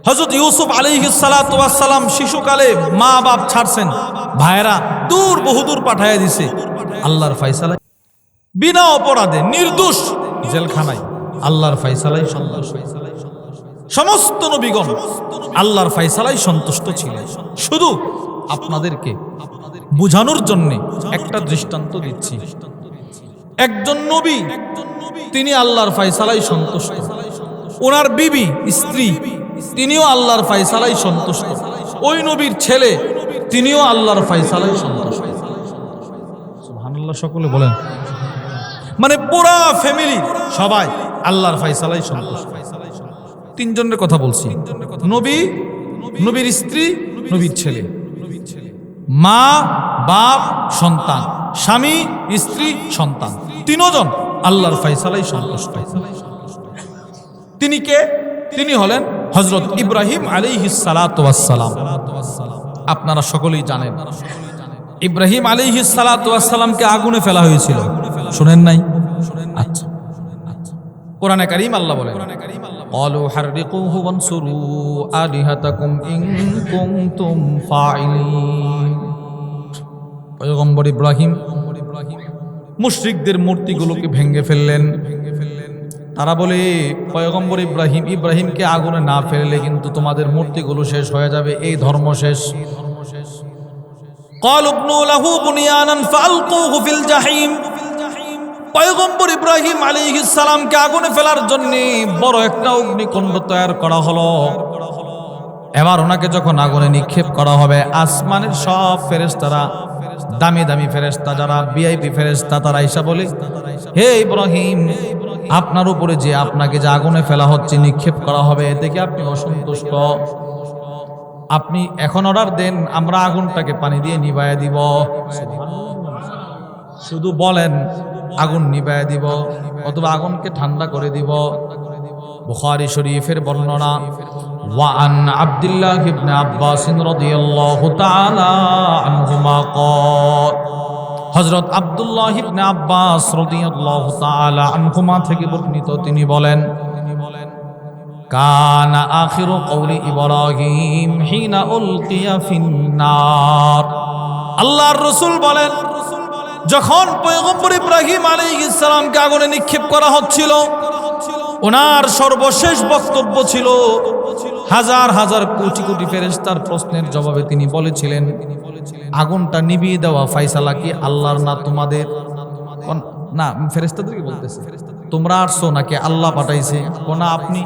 হযরত ইউসুফ আলাইহিস সালাতু ওয়াস সালাম শিশুকালে মা বাপ ছাড়ছেন, ভাইরা দূর বহুদূর পাঠায়া দিছে, আল্লাহর ফয়সালায় বিনা অপরাধে নির্দোষ জেলখানায়, আল্লাহর ফয়সালায় সন্তুষ্ট। সমস্ত নবীগণ আল্লাহর ফয়সালায় সন্তুষ্ট ছিলেন। শুধু আপনাদেরকে বুঝানোর জন্য একটা দৃষ্টান্ত দিচ্ছি। একজন নবী, তিনি আল্লাহর ফয়সালায় সন্তুষ্ট, ওনার বিবি স্ত্রী তিনিও আল্লাহর ফয়সালায় সন্তুষ্ট, ওই নবীর ছেলে তিনিও আল্লাহর ফয়সালায় সন্তুষ্ট। সুবহানাল্লাহ সকলে বলেন। মানে পুরা ফ্যামিলি সবাই আল্লাহর ফয়সালায় সন্তুষ্ট। তিনজনের কথা বলছি, নবী, নবীর স্ত্রী, নবীর ছেলে, মা বাপ সন্তান, স্বামী স্ত্রী সন্তান, তিনজন আল্লাহর ফয়সালায় সন্তুষ্ট। তিনি কে? তিনি হলেন হযরত ইব্রাহিম আলাইহিস সালাতু ওয়াস সালাম। আপনারা সকলেই জানেন ইব্রাহিম আলাইহিস সালাতু ওয়াস সালামকে আগুনে ফেলা হয়েছিল, শুনেন নাই? আচ্ছা, কোরআনে কারীম আল্লাহ বলেন, ক্বালু হাররিকুহু ওয়ানসুরু আলিহাতাকুম ইন কুনতুম ফাইলিন। পয়গম্বর ইব্রাহিম মুশরিকদের মূর্তিগুলোকে ভেঙে ফেললেন। তারা বলে, পয়গম্বর ইব্রাহিমকে আগুনে না ফেললে কিন্তু তোমাদের মূর্তিগুলো শেষ হয়ে যাবে, এই ধর্ম শেষ। ক্বালু ইবনু লাহু বুনিয়ানান ফাআলকুহু ফিল জাহিম। পয়গম্বর ইব্রাহিম আলাইহিস সালামকে আগুনে ফেলার জন্য বড় একটা অগ্নিকুণ্ড তৈরি করা হলো। এবার ওনাকে যখন আগুনে নিক্ষেপ করা হবে, আসমানের সব ফেরেশতারা, দামি দামি ফেরেশতা যারা ভিআইপি ফেরেশতা, তারা আইসা বলে, হে ইব্রাহিম, আপনার উপরে যে আপনাকে যে আগুনে ফেলা হচ্ছে, নিক্ষেপ করা হবে, দেখে আপনি অসন্তুষ্ট, আপনি এখন অর্ডার দেন, আমরা আগুনটাকে পানি দিয়ে নিভাইয়া দিব। শুধু বলেন আগুন নিভাইয়া দিব অথবা আগুনকে ঠান্ডা করে দিব। বুখারী শরীফের বর্ণনা, ওয়ান আব্দুল্লাহ ইবনে আব্বাস রাদিয়াল্লাহু তাআলা আনহুমা ক্বাল, হযরত আব্দুল্লাহ ইবনে আব্বাস রাদিয়াল্লাহু তাআলা আনহুমা থেকে বর্ণিত, তিনি বলেন, কানা আখিরু কওলি ইব্রাহিম হিনা উলকিয়া ফিন্নার। আল্লাহর রাসূল বলেন, যখন পয়গম্বর ইব্রাহিম আলাইহিস সালামকে আগুনে নিক্ষেপ করা হচ্ছিল, ওনার সর্বশেষ বক্তব্য ছিল, হাজার হাজার কোটি কোটি ফেরেশতার প্রশ্নের জবাবে তিনি বলেছিলেন, আগুনটা নিভিয়ে দেওয়া ফয়সালা কি আল্লাহর না তোমাদের? না, ফেরেশতাদেরকে বলতেছে, তোমরা আসছো নাকি আল্লাহ পাঠাইছে? কোনা আপনি,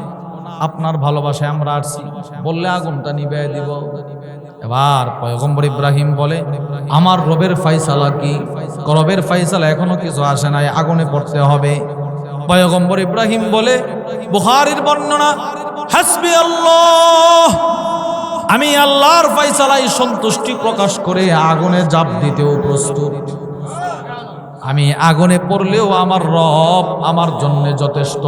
আপনার ভালোবাসায় আমরা আসছি, বললে আগুনটা নিভিয়ে দিব। এবার পয়গম্বর ইব্রাহিম বলে, আমার রবের ফয়সালা কি? রবের ফয়সালা এখনো কিছু আসে নাই, আগুনে পড়তে হবে। পয়গম্বর ইব্রাহিম বলে, বুখারীর বর্ণনা, হাসবি আল্লাহ, আমি আল্লাহর ফয়সালায় সন্তুষ্টি প্রকাশ করে আগুনে ঝাঁপ দিতেও প্রস্তুত। আমি আগুনে পড়লেও আমার রব আমার জন্য যথেষ্ট।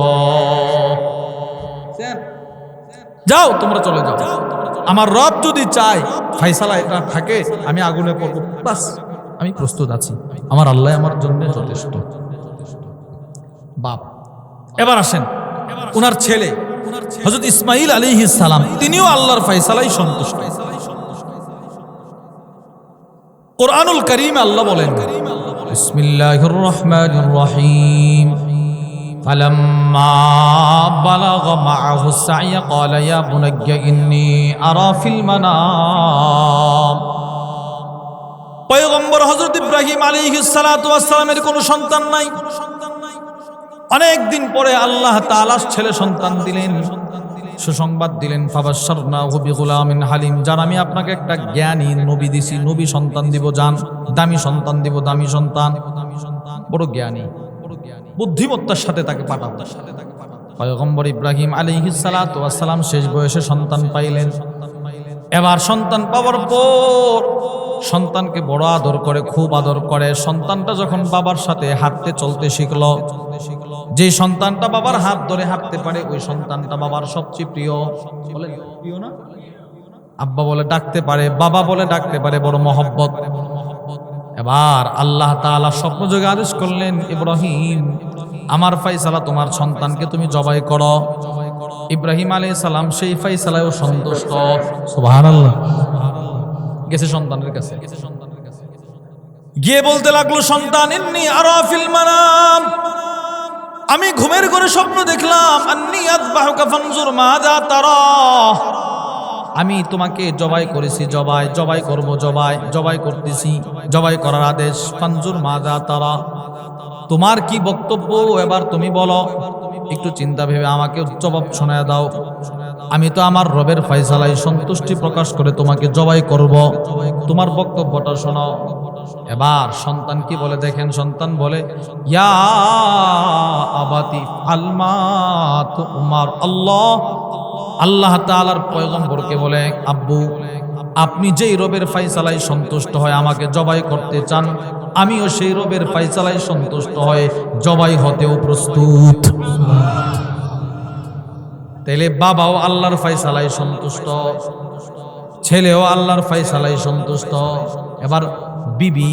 যাও তোমরা চলে যাও, আমার রব যদি চায় ফয়সালা এটা থাকে আমি আগুনে পড়ব, বাস আমি প্রস্তুত আছি, আমার আল্লাহ আমার জন্য যথেষ্ট। বাপ এবার আসেন, ওনার ছেলে হযরত ইসমাঈল আলাইহিস সালাম, তিনিও আল্লাহর ফয়সালায় সন্তুষ্ট। কোরআনুল কারীমে আল্লাহ বলেন, বিসমিল্লাহির রহমানির রহিম, ফালাম্মা বালাগা মাআহু সা'য়া ক্বালা ইয়া বুনাইয়া ইন্নী আরা ফিল মানাম। পয়গম্বর হযরত ইব্রাহিম আলাইহিস সালাতু ওয়াস সালামের কোনো সন্তান নাই। অনেক দিন পরে আল্লাহ তাআলা ছেলে সন্তান দিলেন, সুসংবাদ দিলেন, ফাবাশশারনাহু বিগুলামিন হালিম, যার আমি আপনাকে একটা জ্ঞানী নবী দিছি, নবী সন্তান দিব, জান দামি সন্তান দিব, দামি সন্তান, বড় জ্ঞানী, বুদ্ধিমত্তার সাথে তাকে পাঠাবো। পয়গম্বর ইব্রাহিম আলাইহিস সালাতু ওয়াস সালাম শেষ বয়সে সন্তান পাইলেন। এবার সন্তান পাওয়ার পর সন্তানকে বড় আদর করে, খুব আদর করে। সন্তানটা যখন বাবার সাথে হাঁটতে চলতে শিখলো, যে সন্তানটা বাবার হাত ধরে হাঁটতে পারে ওই সন্তানটা বাবার সবচেয়ে প্রিয়। বলে প্রিয় না? আব্বা বলে ডাকতে পারে, বাবা বলে ডাকতে পারে, বড় মহব্বত। এবার আল্লাহ তাআলা স্বপ্নযোগে আদেশ করলেন, ইব্রাহিম আমার ফায়সালা, তোমার সন্তানকে তুমি জবাই করো। ইব্রাহিম আলাইহিস সালাম সেই ফায়সালায় সন্তুষ্ট। সুবহানাল্লাহ। গেছে সন্তানের কাছে, গিয়ে বলতে লাগলো, সন্তান ইন্নী আরা ফিল মানাম, আমি ঘুমের ঘরে স্বপ্ন দেখলাম, আন্নী আযবাহুকা ফানজুর মাযা তারা, আমি তোমাকে জবাই করেছি, জবাই করব, জবাই করতেছি, জবাই করার আদেশ। ফানজুর মাযা তারা, তোমার কি বক্তব্য এবার তুমি বলো, একটু চিন্তা ভেবে আমাকে জবাব শোনায় দাও। আমি তো আমার রবের ফয়সালায় সন্তুষ্টি প্রকাশ করে তোমাকে জবাই করব, তোমার বক্তব্যটা শোনাও। এবার সন্তান কি বলে দেখেন, সন্তান বলে, ইয়া আবাতি আলমা তুমার। আল্লাহ তাআলার পয়গম্বরকে বলে, আব্বু আপনি যেই রবের ফয়সালায় সন্তুষ্ট হয় আমাকে জবাই করতে চান, আমিও সেই রবের ফয়সালায় সন্তুষ্ট হয়ে জবাই হতেও প্রস্তুত। তাইলে বাবাও আল্লাহর ফয়সালায় সন্তুষ্ট, ছেলেও আল্লাহর ফয়সালায় সন্তুষ্ট। এবার বিবি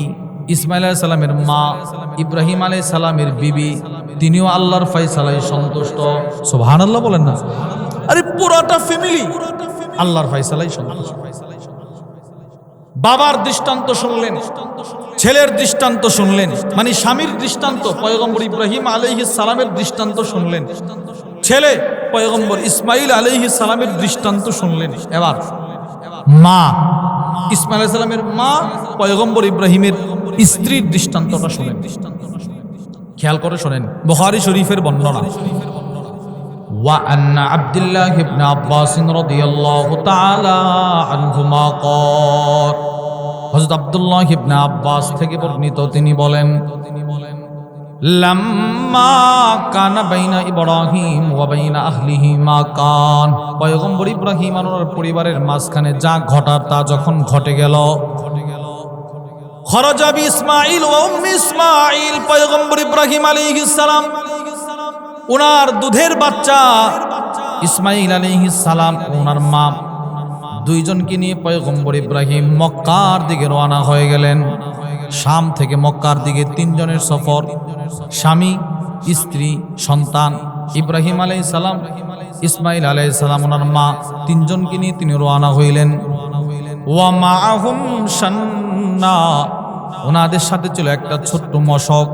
ইসমাইল আলাইহিস সালামের মা ইব্রাহিম আলাইহিস সালামের বিবি, তিনিও আল্লাহর ফয়সালায় সন্তুষ্ট। সুবহানাল্লাহ বলেন না? আরে পুরোটা ফ্যামিলি আল্লাহর ফয়সালায় সন্তুষ্ট। বাবার দৃষ্টান্ত শুনলেন, ছেলের দৃষ্টান্ত শুনলেন, মানে স্বামীর দৃষ্টান্ত, পয়গম্বর ইব্রাহিম আলাইহিস সালামের দৃষ্টান্ত শুনলেন, ছেলে পয়গম্বর ইসমাইল আলাইহিস সালামের দৃষ্টান্ত শুনলেন। এবার মা ইসমাইল আলাইহিস সালামের মা পয়গম্বর ইব্রাহিমের স্ত্রীর দৃষ্টান্তটা শুনেন। খেয়াল করে শোনেন, বুখারী শরীফের বর্ণনা। ওয়া আন্না আব্দুল্লাহ ইবনে আব্বাস রাদিয়াল্লাহু তাআলা আনহুমা ক্বাল, হযরত আব্দুল্লাহ ইবনে আব্বাস থেকে বর্ণিত, তিনি বলেন, লাম্মা কানা বাইনা ইব্রাহিম ওয়া বাইনা আহলিহি মা কান, পয়গম্বর ইব্রাহিম আর ওনার পরিবারের মাঝখানে যা ঘটার তা যখন ঘটে গেল, খরাজা বি ইসমাঈল ওয়া উম্মি ইসমাঈল, পয়গম্বর ইব্রাহিম আলাইহিস সালাম ওনার দুধের বাচ্চা ইসমাঈল আলাইহিস সালাম ওনার মা দুইজনকে নিয়ে পয়গম্বর ইব্রাহিম মক্কার দিকে রওনা হয়ে গেলেন। শাম থেকে মক্কার দিকে তিনজনের সফর, স্বামী, স্ত্রী, সন্তান। ইব্রাহিম আলাইহিস সালাম, ইসমাঈল আলাইহিস সালাম, ওনার মা, তিনজনকে নিয়ে তিনি রওনা হইলেন। ওয়া মাআহুম শান্না, ওনাদের সাথে ছিল একটা ছোট্ট মশক,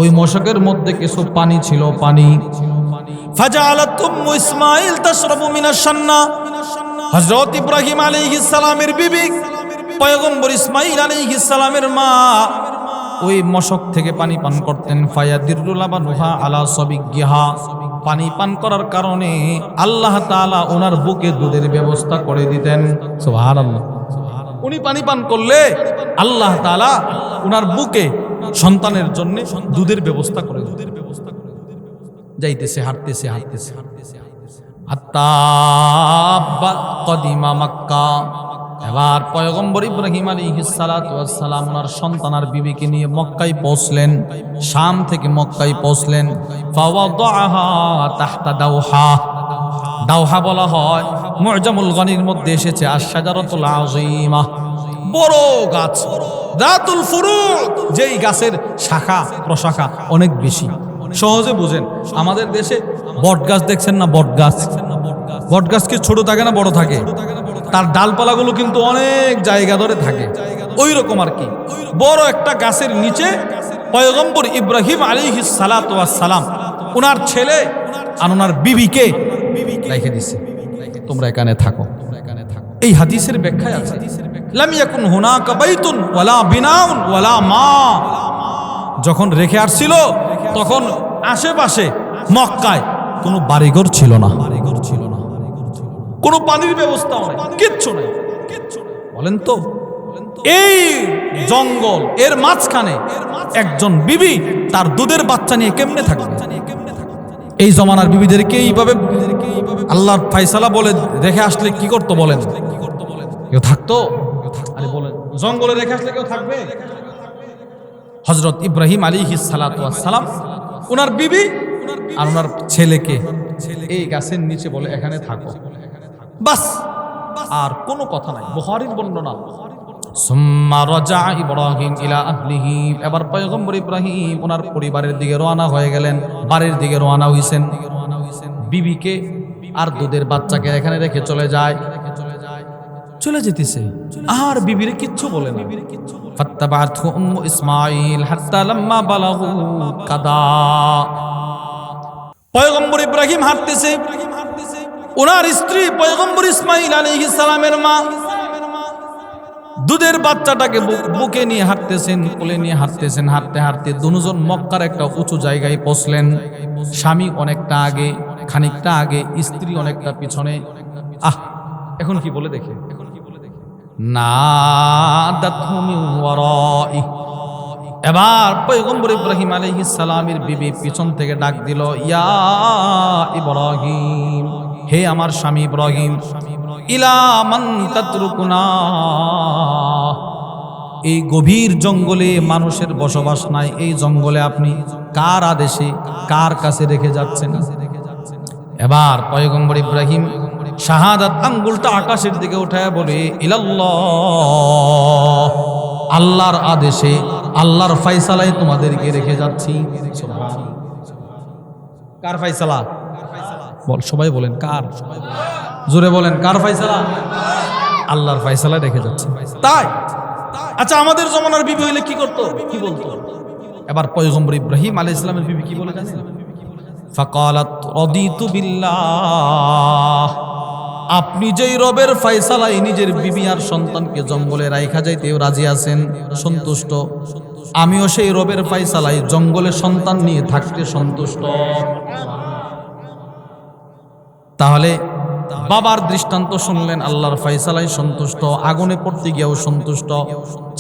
ওই মশকের মধ্যে কিছু পানি ছিল, পানি। ফাজাআলাত উম্মু ইসমাঈল তাশরাবু মিনাশ শান্না, হযরত ইব্রাহিম আলাইহিস সালামের বিবি পয়গম্বর ইসমাঈল আলাইহিস সালামের মা ওই মশক থেকে পানি পান করতেন। ফায়াদিরু লাবানুহা আলা সাবিগিহা, পানি পান করার কারণে আল্লাহ তাআলা ওনার বুকে দুধের ব্যবস্থা করে দিতেন। সুবহানাল্লাহ। উনি পানি পান করলে আল্লাহ তাআলা ওনার বুকে সন্তানের জন্য দুধের ব্যবস্থা করে দিতেন। যাইতেছে, হাঁটতেছে, কদিমা মক্কা। এবার পয়গম্বর ইব্রাহিম আলাইহিস সালাতু ওয়াস সালাম ওনার সন্তান আর বিবিকে নিয়ে মক্কায় পৌঁছলেন। শাম থেকে মক্কায় পৌঁছলেন। ফাওয়াদাহা তাহতা দাওহা, দাওহা বলা হয়, মুআজামুল গনির মধ্যে এসেছে আশ-শাজারাতুল আযীমা, বড় গাছ, যাতুল ফুরু, যেই গাছের শাখা প্রশাখা অনেক বেশি। সহজে বুঝেন, আমাদের দেশে বট গাছ দেখছেন না, বট গাছ, বট গাছ কি ছোট থাকে না বড় থাকে? তার ডালপালাগুলো কিন্তু অনেক জায়গা ধরে থাকে। ওই রকম আর কি। বড় একটা গাছের নিচে পয়গম্বর ইব্রাহিম আলাইহিস সালাতু ওয়াস সালাম ওনার ছেলে আর ওনার বিবিকে রেখে দিছে, তোমরা এখানে থাকো। এই হাদিসের ব্যাখ্যায় আছে লাম ইয়াকুন হুনাকা বাইতুন ওয়ালা বিনাউন ওয়ালা মা। যখন রেখে আসছিল তখন আশেপাশে মক্কায় কোনো বাড়িঘর ছিল না, কোনো পানির ব্যবস্থাও নেই, কিচ্ছু নেই। বলেন তো এই জঙ্গল এর মাঝখানে একজন বিবি তার দুধের বাচ্চা নিয়ে কেমনে থাকবে? এই জমানার বিবিদেরকে এইভাবে আল্লাহর ফায়সালা বলে রেখে আসলে কি করতো বলেন? কেউ থাকতো? আরে বলেন, জঙ্গলে রেখে আসলে কেউ থাকবে? হযরত ইব্রাহিম আলাইহিস সালাতু ওয়াস সালাম ওনার বিবি আর ওনার ছেলেকে এই গাছের নিচে বলে এখানে থাকো, বাস, আর কোনো কথা নাই। বুখারীর বর্ণনা। সুম্মা রাজা ইব্রাহিম ইলা আহলিহি, এবার পয়গম্বর ইব্রাহিম ওনার পরিবারের দিকে রওনা হয়ে গেলেন, বাড়ির দিকে রওনা হইছেন। বিবিকে আর দুধের বাচ্চাকে এখানে রেখে চলে যেতেছে, আর বিবিরে কিচ্ছু বলে না। ফাত্তাবাতহু উম্মু ইসমাঈল হাত্তা লাম্মা বালাগু কাদা। পয়গম্বর ইব্রাহিম হাঁটতেছে, ওনার স্ত্রী পয়গম্বর ইসমাঈল আলাইহিস সালামের মা দুধের বাচ্চাটাকে বুকে নিয়ে হাঁটতেছেন, কোলে নিয়ে হাঁটতেছেন। হাঁটতে হাঁটতে দুজন মক্কার একটা উঁচু জায়গায় পৌঁছলেন। স্বামী অনেকটা আগে, খানিকটা আগে, স্ত্রী অনেকটা পিছনে। এখন কি বলে দেখে, নাদাতহু মিন ওয়ারাই। এবার পয়গম্বর ইব্রাহিম আলাইহিস সালামের বিবি পিছন থেকে ডাক দিল, ইয়া ইব্রাহিম, হে আমার স্বামী ইব্রাহিম, ইলা মান তাতরুকুনা। এই গভীর জঙ্গলে মানুষের বসবাস নাই, এই জঙ্গলে আপনি কার আদেশে কার কাছে রেখে যাচ্ছেন? এবার পয়গম্বর ইব্রাহিম শাহাদাত আঙ্গুলটা আকাশের দিকে উঠায় বলে, ইলাল্লাহ, আল্লাহর আদেশে আল্লাহর ফায়সালায় তোমাদেরকে রেখে যাচ্ছি। কার ফায়সালা? বল, সবাই বলেন কার? জোরে বলেন, কার ফায়সালা? আল্লাহর ফায়সালায় রেখে যাচ্ছে। তাই আচ্ছা, আমাদের জমানার বিবি হইলে কি করতো, কি বলতো? এবার পয়গম্বর ইব্রাহিম আলাইহিস সালামের বিবি কি বলে জানেন? ফাকালাত রাদিতু বিল্লাহ। আপনি যেই রবের ফায়সালায় নিজের বিবি আর সন্তানকে জঙ্গলে রাইখা যাইতেও রাজি আছেন, সন্তুষ্ট, আমিও সেই রবের ফায়সালায় জঙ্গলে সন্তান নিয়ে থাকতে সন্তুষ্ট। তাহলে বাবার দৃষ্টান্ত শুনলেন, আল্লাহর ফায়সালায় সন্তুষ্ট, আগুনে পড়তে গিয়েও সন্তুষ্ট।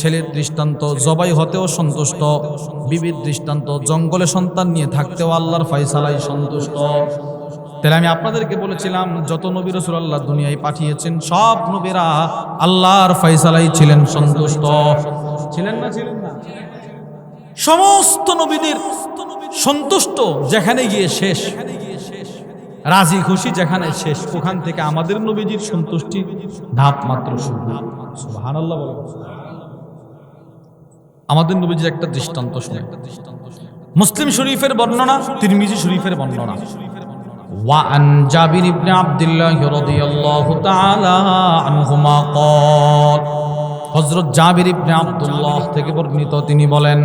ছেলের দৃষ্টান্ত জবাই হতেও সন্তুষ্ট। বিবির দৃষ্টান্ত জঙ্গলে সন্তান নিয়ে থাকতেও আল্লাহর ফায়সালায় সন্তুষ্ট। তাহলে আমি আপনাদেরকে বলেছিলাম, যত নবী রাসূল আল্লাহ দুনিয়ায় পাঠিয়েছেন সব নবীরা আল্লাহর ফায়সালায় ছিলেন সন্তুষ্ট। ছিলেন না? ছিলেন না? সমস্ত নবীদের সন্তুষ্ট যেখানে গিয়ে শেষ, রাজি খুশি যেখানে শেষ, ওখান থেকে আমাদের নবীজির সন্তুষ্টি ধাপ মাত্র শুরু। সুবহানাল্লাহ বলেন। আমাদের নবীজির একটা দৃষ্টান্ত শুনে, মুসলিম শরীফের বর্ণনা, তিরমিজি শরীফের বর্ণনা। وعن جابر بن عبد الله رضي الله تعالى عنهما قال, হযরত জাবির ইবনে আব্দুল্লাহ থেকে বর্ণিত, তিনি বলেন,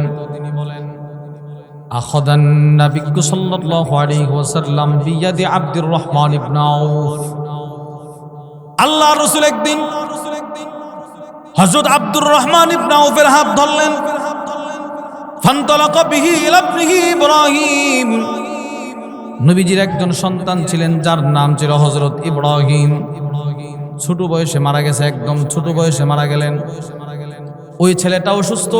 আখাযান নবী সাল্লাল্লাহু আলাইহি ওয়াসাল্লাম বিয়াদি আব্দুর রহমান ইবনে আউফ। আল্লাহর রাসূল একদিন হযরত আব্দুর রহমান ইবনে আউফের হাত ধরলেন। ফান্তালাকা বিহি ইলা ইবনিহি ইব্রাহিম। নবীজির একজন সন্তান ছিলেন যার নাম ছিল হযরত ইব্রাহিম। ছোট বয়সে মারা গেছে, একদম ছোট বয়সে মারা গেলেন। ওই ছেলেটা অসুস্থ।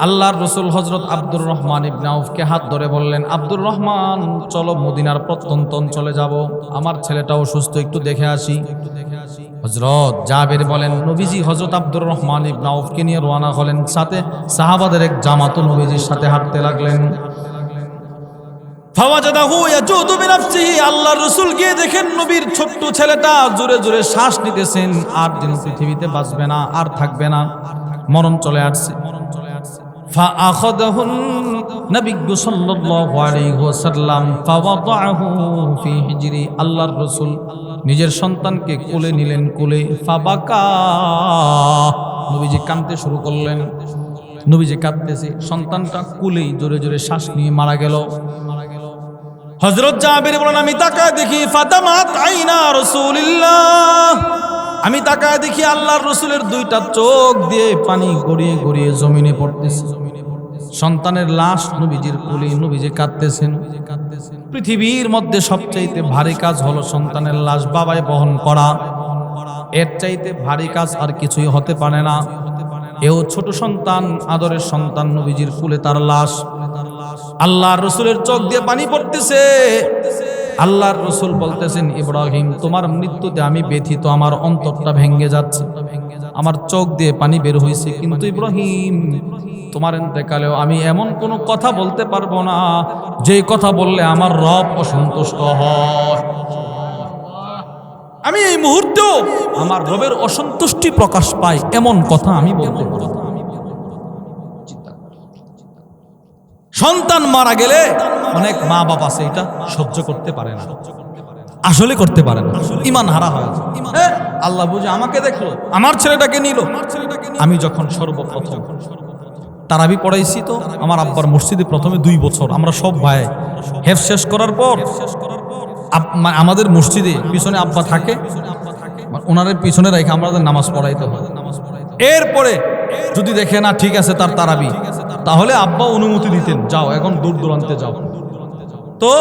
আল্লাহর রাসূল হযরত আব্দুর রহমান ইবনে আউফকে হাত ধরে বললেন, আব্দুর রহমান, চলো মদিনার প্রত্যন্ত অঞ্চলে যাব, আমার ছেলেটা অসুস্থ, একটু দেখে আসি। হযরত জাবির বলেন, নবীজি হযরত আব্দুর রহমান ইবনে আউফকে নিয়ে রওনা হলেন। সাথে সাহাবাদের এক জামাতও নবীজির সাথে হাঁটতে লাগলেন। ফাওয়াজাদাহু ইয়াজুদু বিনাফসিহি। আল্লাহর রাসূল গিয়ে দেখেন নবীর ছোট্ট ছেলেটা জোরে জোরে শ্বাস নিতেছেন, আর দিন পৃথিবীতে বাঁচবে না, আর থাকবে না, মরণ চলে আসছে। ফাআখাযাহু নবী সাল্লাল্লাহু আলাইহি ওয়াসাল্লাম ফাওয়াদাহু ফি হিজরি। আল্লাহর রাসূল নিজের সন্তানকে কোলে নিলেন, কোলে ফাবাকা, নবীজি কাঁদতে শুরু করলেন। নবীজি কাঁদতেছে, সন্তানটা কোলেই জোরে জোরে শ্বাস নিয়ে মারা গেল। হযরত জাবের বলেন, আমি তাকায় দেখি ফাতামাত আইনা রাসূলিল্লাহ, আমি তাকায় দেখি আল্লাহর রাসূলের দুইটা চোখ দিয়ে পানি গড়িয়ে গড়িয়ে জমিনে পড়তেছে। সন্তানের লাশ নবীজির কোলে, নবীজি কাঁদতেছেন। পৃথিবীর মধ্যে সবচাইতে ভারী কাজ হলো সন্তানের লাশ বাবায় বহন করা। এর চাইতে ভারী কাজ আর কিছুই হতে পারে না। এও ছোট সন্তান, আদরের সন্তান, নবীজির কোলে তার লাশ। আল্লাহর রাসূলের চোখ দিয়ে পানি পড়তেছে। আল্লাহর রাসূল বলতেছেন, ইব্রাহিম তোমার মৃত্যুতে আমি ব্যথিত, আমার অন্তরটা ভেঙে যাচ্ছে, আমার চোখ দিয়ে পানি বের হয়েছে, কিন্তু ইব্রাহিম তোমার ইন্তেকালেও আমি এমন কোনো কথা বলতে পারবো না যেই কথা বললে আমার রব অসন্তুষ্ট হয়। আমি এই মুহূর্তেও আমার রবের অসন্তুষ্টি প্রকাশ পাই এমন কথা আমি বলতে পারবো। সন্তান মারা গেলে অনেক মা বাবা আছে এটা সহ্য করতে পারে না, আসলে করতে পারে না, ঈমান হারা হয়। আল্লাহ বুঝে আমাকে দেখলো, আমার ছেলেটাকে নিল। আমি যখন সর্বপ্রথম তারাবি পড়াইছি, তো আমার আব্বার মসজিদে প্রথমে 2 বছর আমরা সব ভাই হেফজ শেষ করার পর আমাদের মসজিদে পিছনে আব্বা থাকে, ওনাদের পিছনে রেখে আমাদের নামাজ পড়াইতে হয়। এরপরে যদি দেখে না ঠিক আছে তার তারাবি, তাহলে আব্বা অনুমতি দিতেন, যাও এখন দূর দূরান্তে যাও। তো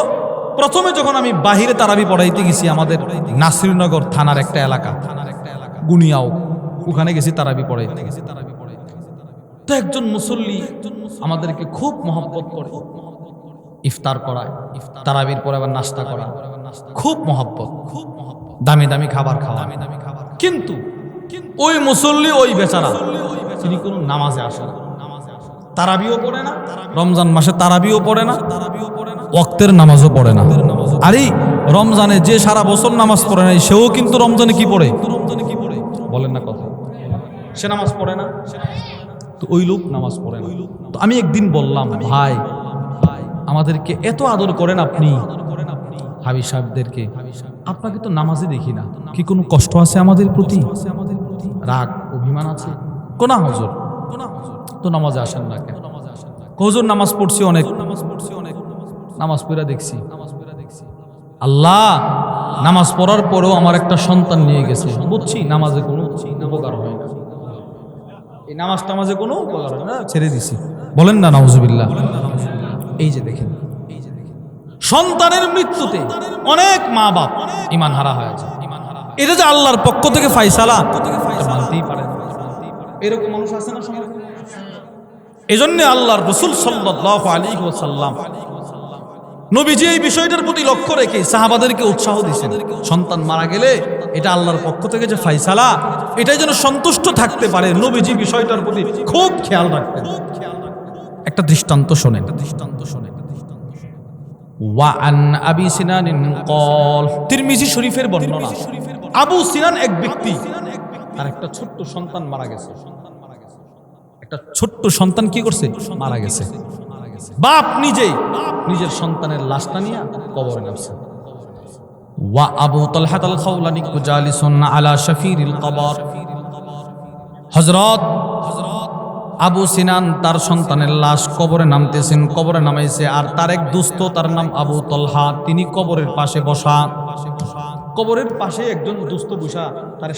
প্রথমে যখন আমি বাহিরে তারাবি পড়াইতে গেছি, আমাদের নাসিরনগর থানার একটা এলাকা গুনিয়াও, ওখানে গেছি তারাবি পড়াইতে। তো একজন মুসল্লি আমাদেরকে খুব মহব্বত করে, ইফতার করায়, তারাবির পরে আবার নাস্তা করায়, খুব মহব্বত, দামি দামি খাবার খাওয়া। কিন্তু ওই মুসল্লি, ওই বেচারা, তিনি কোনো নামাজে আসে না, তারাবিও পড়ে না, রমজান মাসে তারাবিও পড়ে না, ওয়াক্তের নামাজও পড়ে না। আরে রমজানে যে সারা বছর নামাজ পড়ে নাই, সেও কিন্তু রমজানে কি পড়ে? বলেন না কথা, সে নামাজ পড়ে না। তো ওই লোক নামাজ পড়ে না। তো আমি একদিন বললাম, ভাই আমাদেরকে এত আদর করেন আপনি, হাবিব সাহেবদেরকে, আপনাকে তো নামাজে দেখি না, কি কোনো কষ্ট আছে আমাদের প্রতি? রাগ অভিমান আছে? কোনা হুজুর তো নামাজে আসেন না কেন? হুজুর নামাজ পড়ছি অনেক, নামাজ পড়া দেখছি। আল্লাহ নামাজ পড়ার পরেও আমার একটা সন্তান নিয়ে গেছে, বুঝছি নামাজে কোনো উপকার হয় না, এই নামাজ টামাজে কোনো উপকার হয় না, ছেড়ে দিছি। বলেন না নাউজুবিল্লাহ। এই যে দেখেন, সন্তানের মৃত্যুতে অনেক মা বাপ ঈমান হারা হয়েছে। এটা যে আল্লাহর পক্ষ থেকে ফায়সালা, মানতেই পারে না। এরকম মানুষ আছে না সমাজে? এজন্য আল্লাহর রাসূল সাল্লাল্লাহু আলাইহি ওয়াসাল্লাম নবীজি এই বিষয়টার প্রতি লক্ষ্য রেখে সাহাবাদেরকে উৎসাহ দিয়েছেন, সন্তান মারা গেলে এটা আল্লাহর পক্ষ থেকে যে ফায়সালা, এটাই যেন সন্তুষ্ট থাকতে পারে, নবীজি বিষয়টার প্রতি খুব খেয়াল রাখতেন। একটা দৃষ্টান্ত শোনেন। ওয়ান আবি সিনান ক্বাল, তিরমিজি শরীফের বর্ণনা, আবু সিনান এক ব্যক্তি, তার একটা ছোট্ট সন্তান মারা গেছে। একটা ছোট্ট সন্তান কি করছে? মারা গেছে। বাপ নিজেই নিজের সন্তানের লাশটা নিয়ে কবরে নামছে। ওয়া আবু তালহা আল খাওলানি জালিসুন আলা শাফিরিল কবর, হযরত আবু সিনান তার সন্তানের লাশ কবরে নামতেছেন, কবরে নামাইছে, আর তার এক দুস্থ, তার নাম আবু তালহা, তিনি কবরের পাশে বসা। কবরের পাশে একজন দুস্থ বসা তার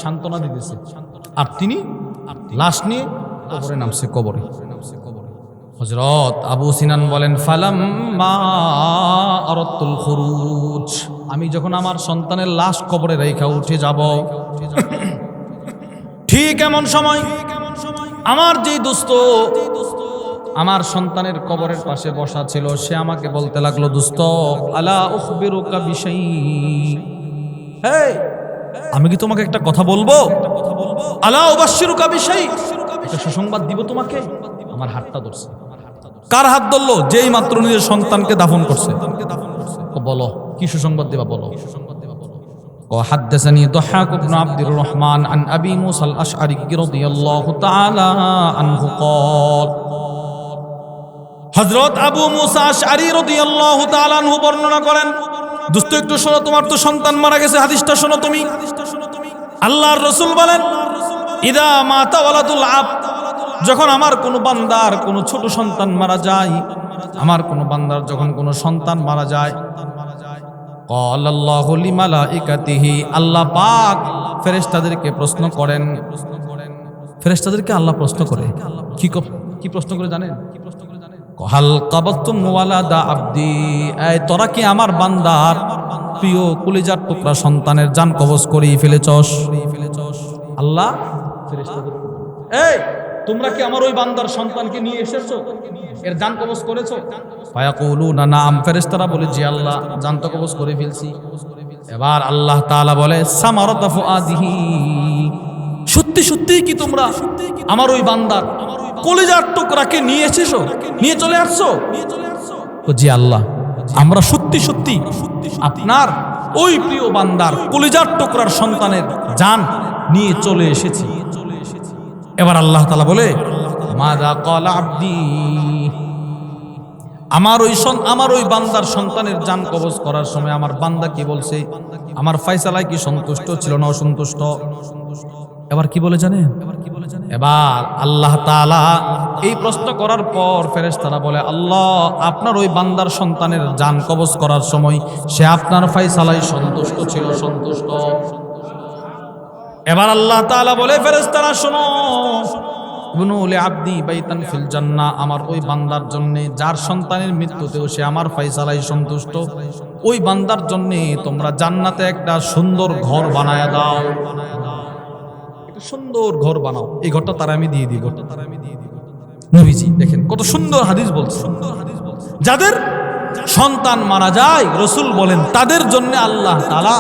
সান্ত্বনা দিতেছে, আর তিনি লাশ নিয়ে কবরে নামছে। কবরে হযরত আবু সিনান বলেন, ফালাম্মা আরাদতুল খুরুজ, আমি যখন আমার সন্তানের লাশ কবরে রেখে উঠে যাব, ঠিক এমন সময় আমার যেই দোস্ত আমার সন্তানের কবরের পাশে বসা ছিল, সে আমাকে বলতে লাগলো, দোস্ত আলা উখবিরুকা বিশাই, হেই আমি কি তোমাকে একটা কথা বলবো? আলা উবাশশিরুকা বিশাই, একটা সুসংবাদ দিব তোমাকে। আমার হাতটা ধরছে। কার হাত ধরলো? যেই মাত্র নিজের সন্তানকে দাফন করছে। বলো কি সুসংবাদ দিবা, বলো। হাদাসানি দাহাক ইবনে আব্দুর রহমান আন আবি মুসা আল আশআরী রাদিয়াল্লাহু তাআলা আনহু ক্বাল, হযরত আবু মুসা আশআরী রাদিয়াল্লাহু তাআলা আনহু বর্ণনা করেন, দোস্ত একটু শোনো, তোমার তো সন্তান মারা গেছে, হাদিসটা শোনো তুমি। আল্লাহর রাসূল বলেন, ইদা মাতা ওয়ালাদুল আবদ, যখন আমার কোনো বান্দার কোনো ছোট সন্তান মারা যায়, আমার কোনো বান্দার যখন কোনো সন্তান মারা যায়, ক্বালাল্লাহু লিমালাইকাতিহি, আল্লাহ পাক ফেরেশতাদেরকে প্রশ্ন করেন। ফেরেশতাদেরকে আল্লাহ প্রশ্ন করে, কি প্রশ্ন করে জানেন? হাল কাবাতুম ওয়ালাদা আবদি, এই তোরা কি আমার বান্দার প্রিয় কলিজার টুকরা সন্তানের জান কবজ করেই ফেলেছস? আল্লাহ ফেরেশতাদেরকে, এই তোমরা কি আমার ওই বান্দার সন্তানকে নিয়ে এসেছো, এর জান কবজ করেছো? ফায়াকুলুনা নাম, ফেরেশতারা বলে জি আল্লাহ, জান তো কবজ করে ফেলছি। এবার আল্লাহ তাআলা বলে সামারাতা ফুআদিহি, সত্যি সত্যি কি তোমরা আমার ওই বান্দার কলিজার টুকরাকে নিয়ে এসেছো, নিয়ে চলে আসছো? জি আল্লাহ, আমরা সত্যি সত্যি আপনার ওই প্রিয় বান্দার কলিজার টুকরার সন্তানের জান নিয়ে চলে এসেছি। এবার আল্লাহ তাআলা বলে মাযা ক্বালা আবদি, আমার ওই বান্দার সন্তানের জান কবজ করার সময় আমার বান্দা কি বলছে, আমার ফয়সালায় কি সন্তুষ্ট ছিল না অসন্তুষ্ট? এবার কি বলে জানেন? এবার আল্লাহ তাআলা এই প্রশ্ন করার পর ফেরেশতারা বলে, আল্লাহ আপনার ওই বান্দার সন্তানের জান কবজ করার সময় সে আপনার ফয়সালায় সন্তুষ্ট ছিল, সন্তুষ্ট। এবার আল্লাহ তাআলা বলে, ফেরেশতারা শোনো, ইবনু লিআবদি বাইতান ফিল জান্নাহ, আমার ওই বান্দার জন্য যার সন্তানের মৃত্যুতেও সে আমার ফয়সালায় সন্তুষ্ট, ওই বান্দার জন্য তোমরা জান্নাতে একটা সুন্দর ঘর বানায়া দাও, সুন্দর ঘর বানাও, এই ঘরটা তারা আমি দিয়ে দিব। নবীজি দেখেন কত সুন্দর হাদিস বলছে, যাদের সন্তান মারা যায় রাসূল বলেন তাদের জন্য আল্লাহ তাআলা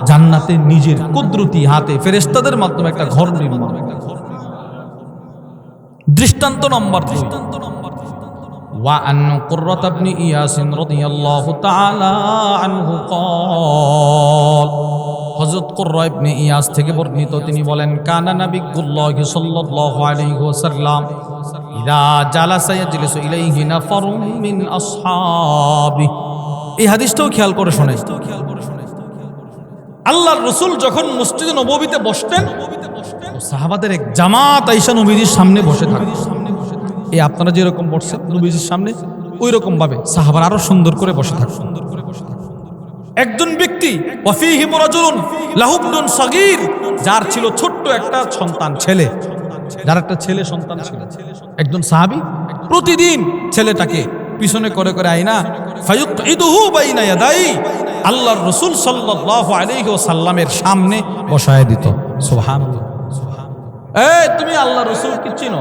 জান্নাতে নিজের কুদরতি হাতে ফেরেশতাদের মাধ্যমে একটা ঘর নির্মাণ। দৃষ্টান্ত নম্বর 2, ওয়া আন কুররাত ইবনে ইয়াস রাদিয়াল্লাহু তাআলা আনহু ক্বাল, হযরত কুররা ইবনে ইয়াস থেকে বর্ণিত, তিনি বলেন কানা নবিয়্যুল্লাহি সাল্লাল্লাহু আলাইহি ওয়াসাল্লাম ইযা জালাসা ইয়াজলিসু ইলাইহি নাফারুম মিন আসহাবি। এই হাদিসটাও খেয়াল করে শুনে, আল্লাহর রাসূল যখন মসজিদে নববীতে বসতেন, সাহাবাদের এক জামাত আয়েশা নবীজির সামনে বসে থাকত। এই আপনারা যেরকম বসছেন নবীজির সামনে, ওই রকম ভাবে সাহাবারা আরো সুন্দর করে বসে থাকত। একজন ব্যক্তি ওয়াফিহি রাজুলুন লাহু ইবনুন সাগীর, যার ছিল ছোট্ট একটা সন্তান, ছেলে, যার একটা ছেলে সন্তান ছিল। একজন সাহাবী প্রতিদিন ছেলেটাকে পিছনে করে করে আইনা ফায়ুকইদুহু বাইনা ইয়াদাই, আল্লাহর রাসূল সাল্লাল্লাহু আলাইহি ওয়াসাল্লামের সামনে বসায় দিত। সুবহানাল্লাহ। এই তুমি আল্লাহর রাসূলকে চিনো?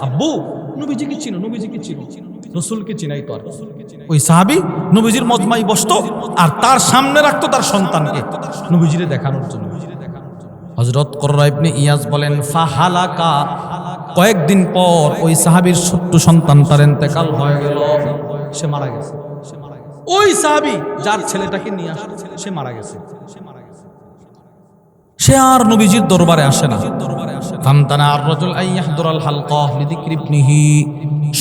আব্বু নবীজিকে চিনো? নবীজিকে চিনো? রাসূলকে চিনাই তো। আর ওই সাহাবী নবীজির মজমায় বসতো আর তার সামনে রাখতো তার সন্তানকে নবীজিরে দেখানোর জন্য। হযরত কুররা ইবনে ইয়াস বলেন ফাহালাকা, কয়েকদিন পর ওই সাহাবীর ছোট্ট সন্তান তার ইন্তেকাল হয়ে গেল, সে মারা গেছে। ওই সাহাবী যার ছেলেটাকে নিয়ে আসতো সে মারা গেছে, সে আর নবীজির দরবারে আসে না। ফামতানা আর-রাজুল আন ইয়াহদুরাল হালকা লিযিকরি ইবনিহি,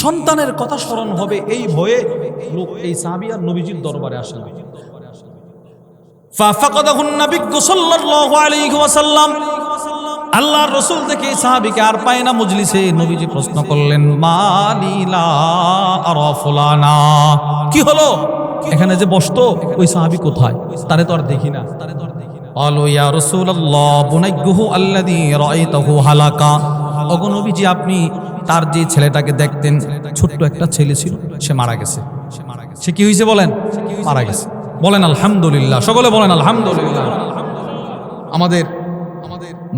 সন্তানের কথা স্মরণ হবে এই ভয়ে লোক এই সাহাবী আর নবীজির দরবারে আসে না। ফাফাকাদাহুন নবী সাল্লাল্লাহু আলাইহি ওয়াসাল্লাম, আল্লাহর রাসূল দেখে এই সাহাবীকে আর পায় না মজলিসে। নবীজি প্রশ্ন করলেন মালিলা আরা ফুলানা, কি হলো এখানে যে বসতো ওই সাহাবী কোথায়? তারে তো আর দেখি না। আলো ইয়া রাসূলুল্লাহ বুনাইয়ুহু আল্লাযী রাআইতাহু হালাকা, ওগো নবীজি আপনি তার যে ছেলেটাকে দেখতেন, ছোট্ট একটা ছেলে ছিল, সে মারা গেছে। সে কি হয়েছে বলেন? মারা গেছে। বলেন আলহামদুলিল্লাহ, সকলে বলেন আলহামদুলিল্লাহ। আমাদের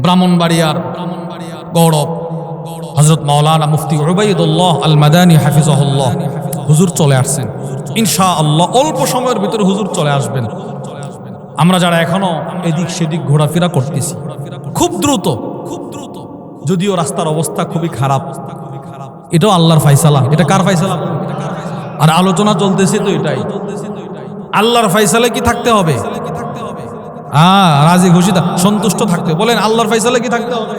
ব্রাহ্মণবাড়িয়ার গৌরব হযরত মাওলানা মুফতি উবাইদুল্লাহ আল মাদানী হাফিজাহুল্লাহ হুজুর চলে আসছেন ইনশাআল্লাহ। অল্প সময়ের ভিতরে হুজুর চলে আসবেন। আমরা যারা এখনো এদিক সেদিক ঘোরাফেরা করতেছি খুব দ্রুত, যদিও রাস্তার অবস্থা খুবই খারাপ, এটাও আল্লাহর ফায়সালা। এটা কার ফায়সালা? আর আলোচনা চলতেছে তো এটাই, আল্লাহর ফায়সালা কি থাকতে হবে? রাজি খুশি সন্তুষ্ট থাকতে, বলেন আল্লাহর ফায়সালা কি থাকতে হবে?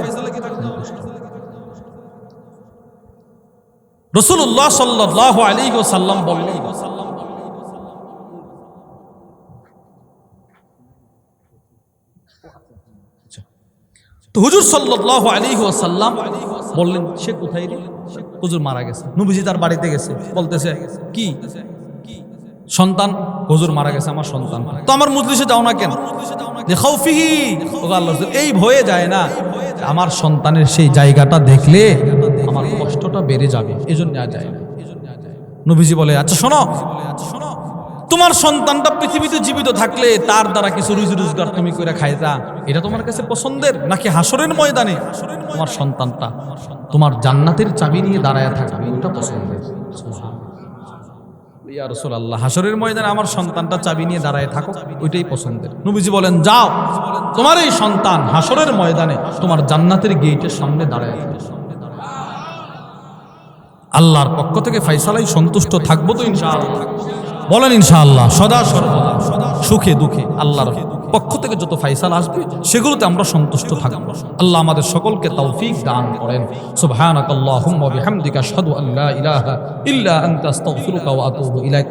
রাসূলুল্লাহ সাল্লাল্লাহু আলাইহি ওয়াসাল্লাম বললেন তো হুজুর সাল্লাল্লাহু আলাইহি ওয়াসাল্লাম বললেন, সে কোথায় রে? হুজুর মারা গেছে। নবীজি তার বাড়িতে গেছে, বলতেছে কি সন্তান? হুজুর মারা গেছে আমার সন্তান। তো আমার মজলিসে যাও না কেন? যে খাউফিহি, ও আল্লাহ রাসূল, এই ভয়ে যায় না, আমার সন্তানের সেই জায়গাটা দেখলে আমার কষ্টটা বেড়ে যাবে, এজন্য আর যায় না। নবীজি বলে, আচ্ছা শোনো, তোমার সন্তানটা পৃথিবীতে জীবিত থাকলে তার দ্বারা কিছু রুজি রোজগার তুমি করে খাইতা, এটা তোমার কাছে পছন্দের, নাকি হাসরের ময়দানে তোমার সন্তানটা তোমার জান্নাতের চাবি নিয়ে দাঁড়ায় থাকবে, ওটা পছন্দের? ইয়া রাসূলুল্লাহ, হাসরের ময়দানে আমার সন্তানটা চাবি নিয়ে দাঁড়ায় থাকো, ওইটাই পছন্দের। নবীজি বলেন, যাও, তোমার এই সন্তান হাসরের ময়দানে তোমার জান্নাতের গেটের সামনে দাঁড়ায় থাকবে। আল্লাহর পক্ষ থেকে ফায়সালায় সন্তুষ্ট থাকবো তো ইনশাআল্লাহ? বলেন ইনশাআল্লাহ। সদা সর্বদা সুখে দুঃখে আল্লাহর পক্ষ থেকে যত ফায়সালা আসবে সেগুলোতে আমরা সন্তুষ্ট থাকবো। আল্লাহ আমাদের সকলকে তৌফিক দান করেন। সুবহানাকাল্লাহুম্মা ওয়া বিহামদিকা আশহাদু আল্লা ইলাহা ইল্লা আনতা আস্তাগফিরুকা ওয়া আতুবু ইলাইক।